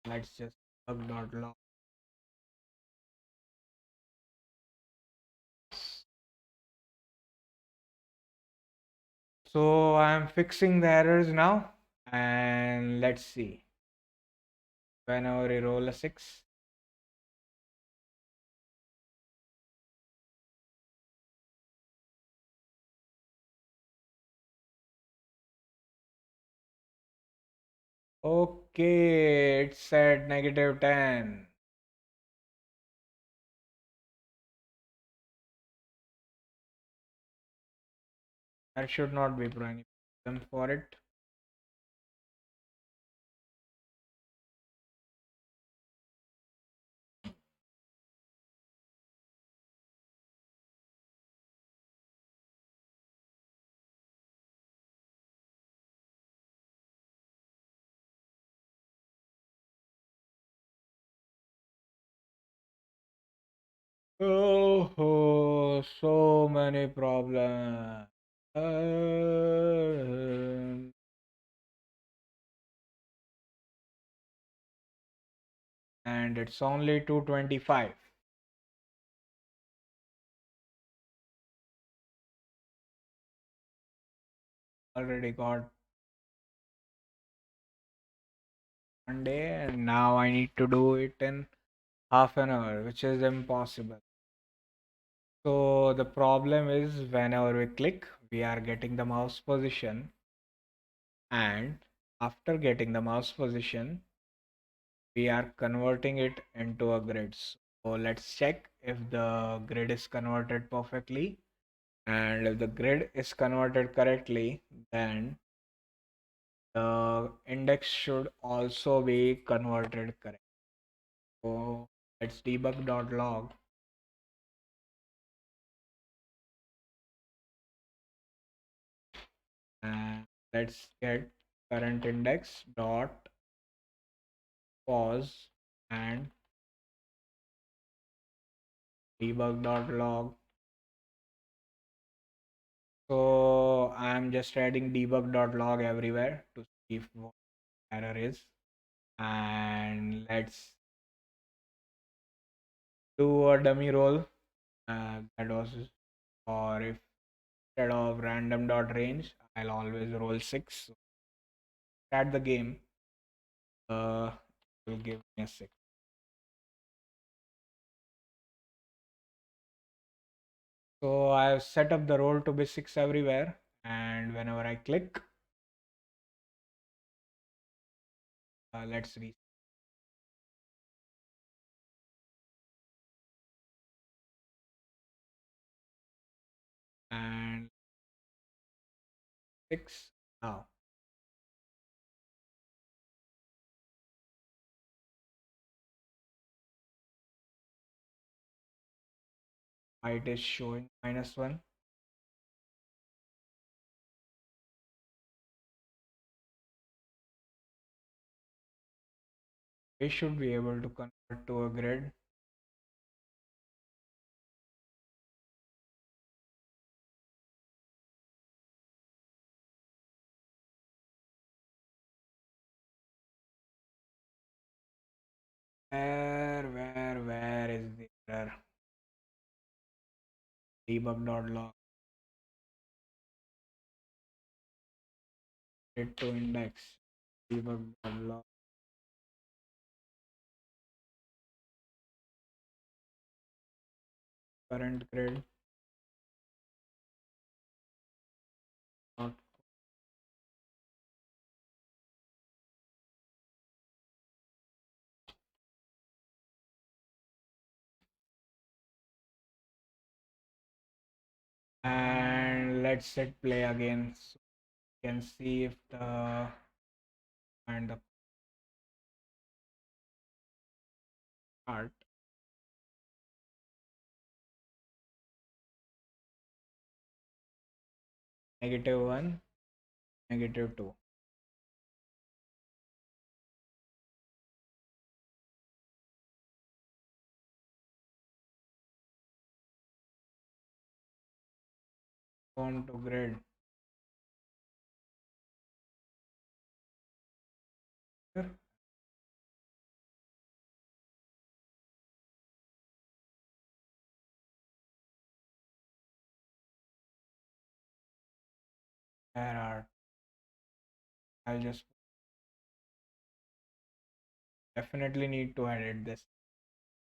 Let's just bug.log. So I'm fixing the errors now and let's see. Whenever we roll a 6, okay, it said -10. There should not be any problem for it. Oh, so many problems. And it's only 225. Already got 1 day and now I need to do it in half an hour, which is impossible. So the problem is whenever we click, we are getting the mouse position, and after getting the mouse position, we are converting it into a grid. So let's check if the grid is converted perfectly. And if the grid is converted correctly, then the index should also be converted correct. So let's debug.log and let's get current index dot pause and debug.log. So I'm just adding debug.log everywhere to see if what error is. And let's do a dummy roll. That was, or if instead of random dot range, I'll always roll 6. So start the game. Uh, will give me a 6. So I've set up the roll to be 6 everywhere, and whenever I click, let's reset. And 6 now. It is showing -1. We should be able to convert to a grid. Where is the error? Debug.log. Grid to index. Debug.log. Current grid. Dot. And let's hit play again. So you can see if the and the part -1, -2. Home to grid. Here, there are. I'll just definitely need to edit this.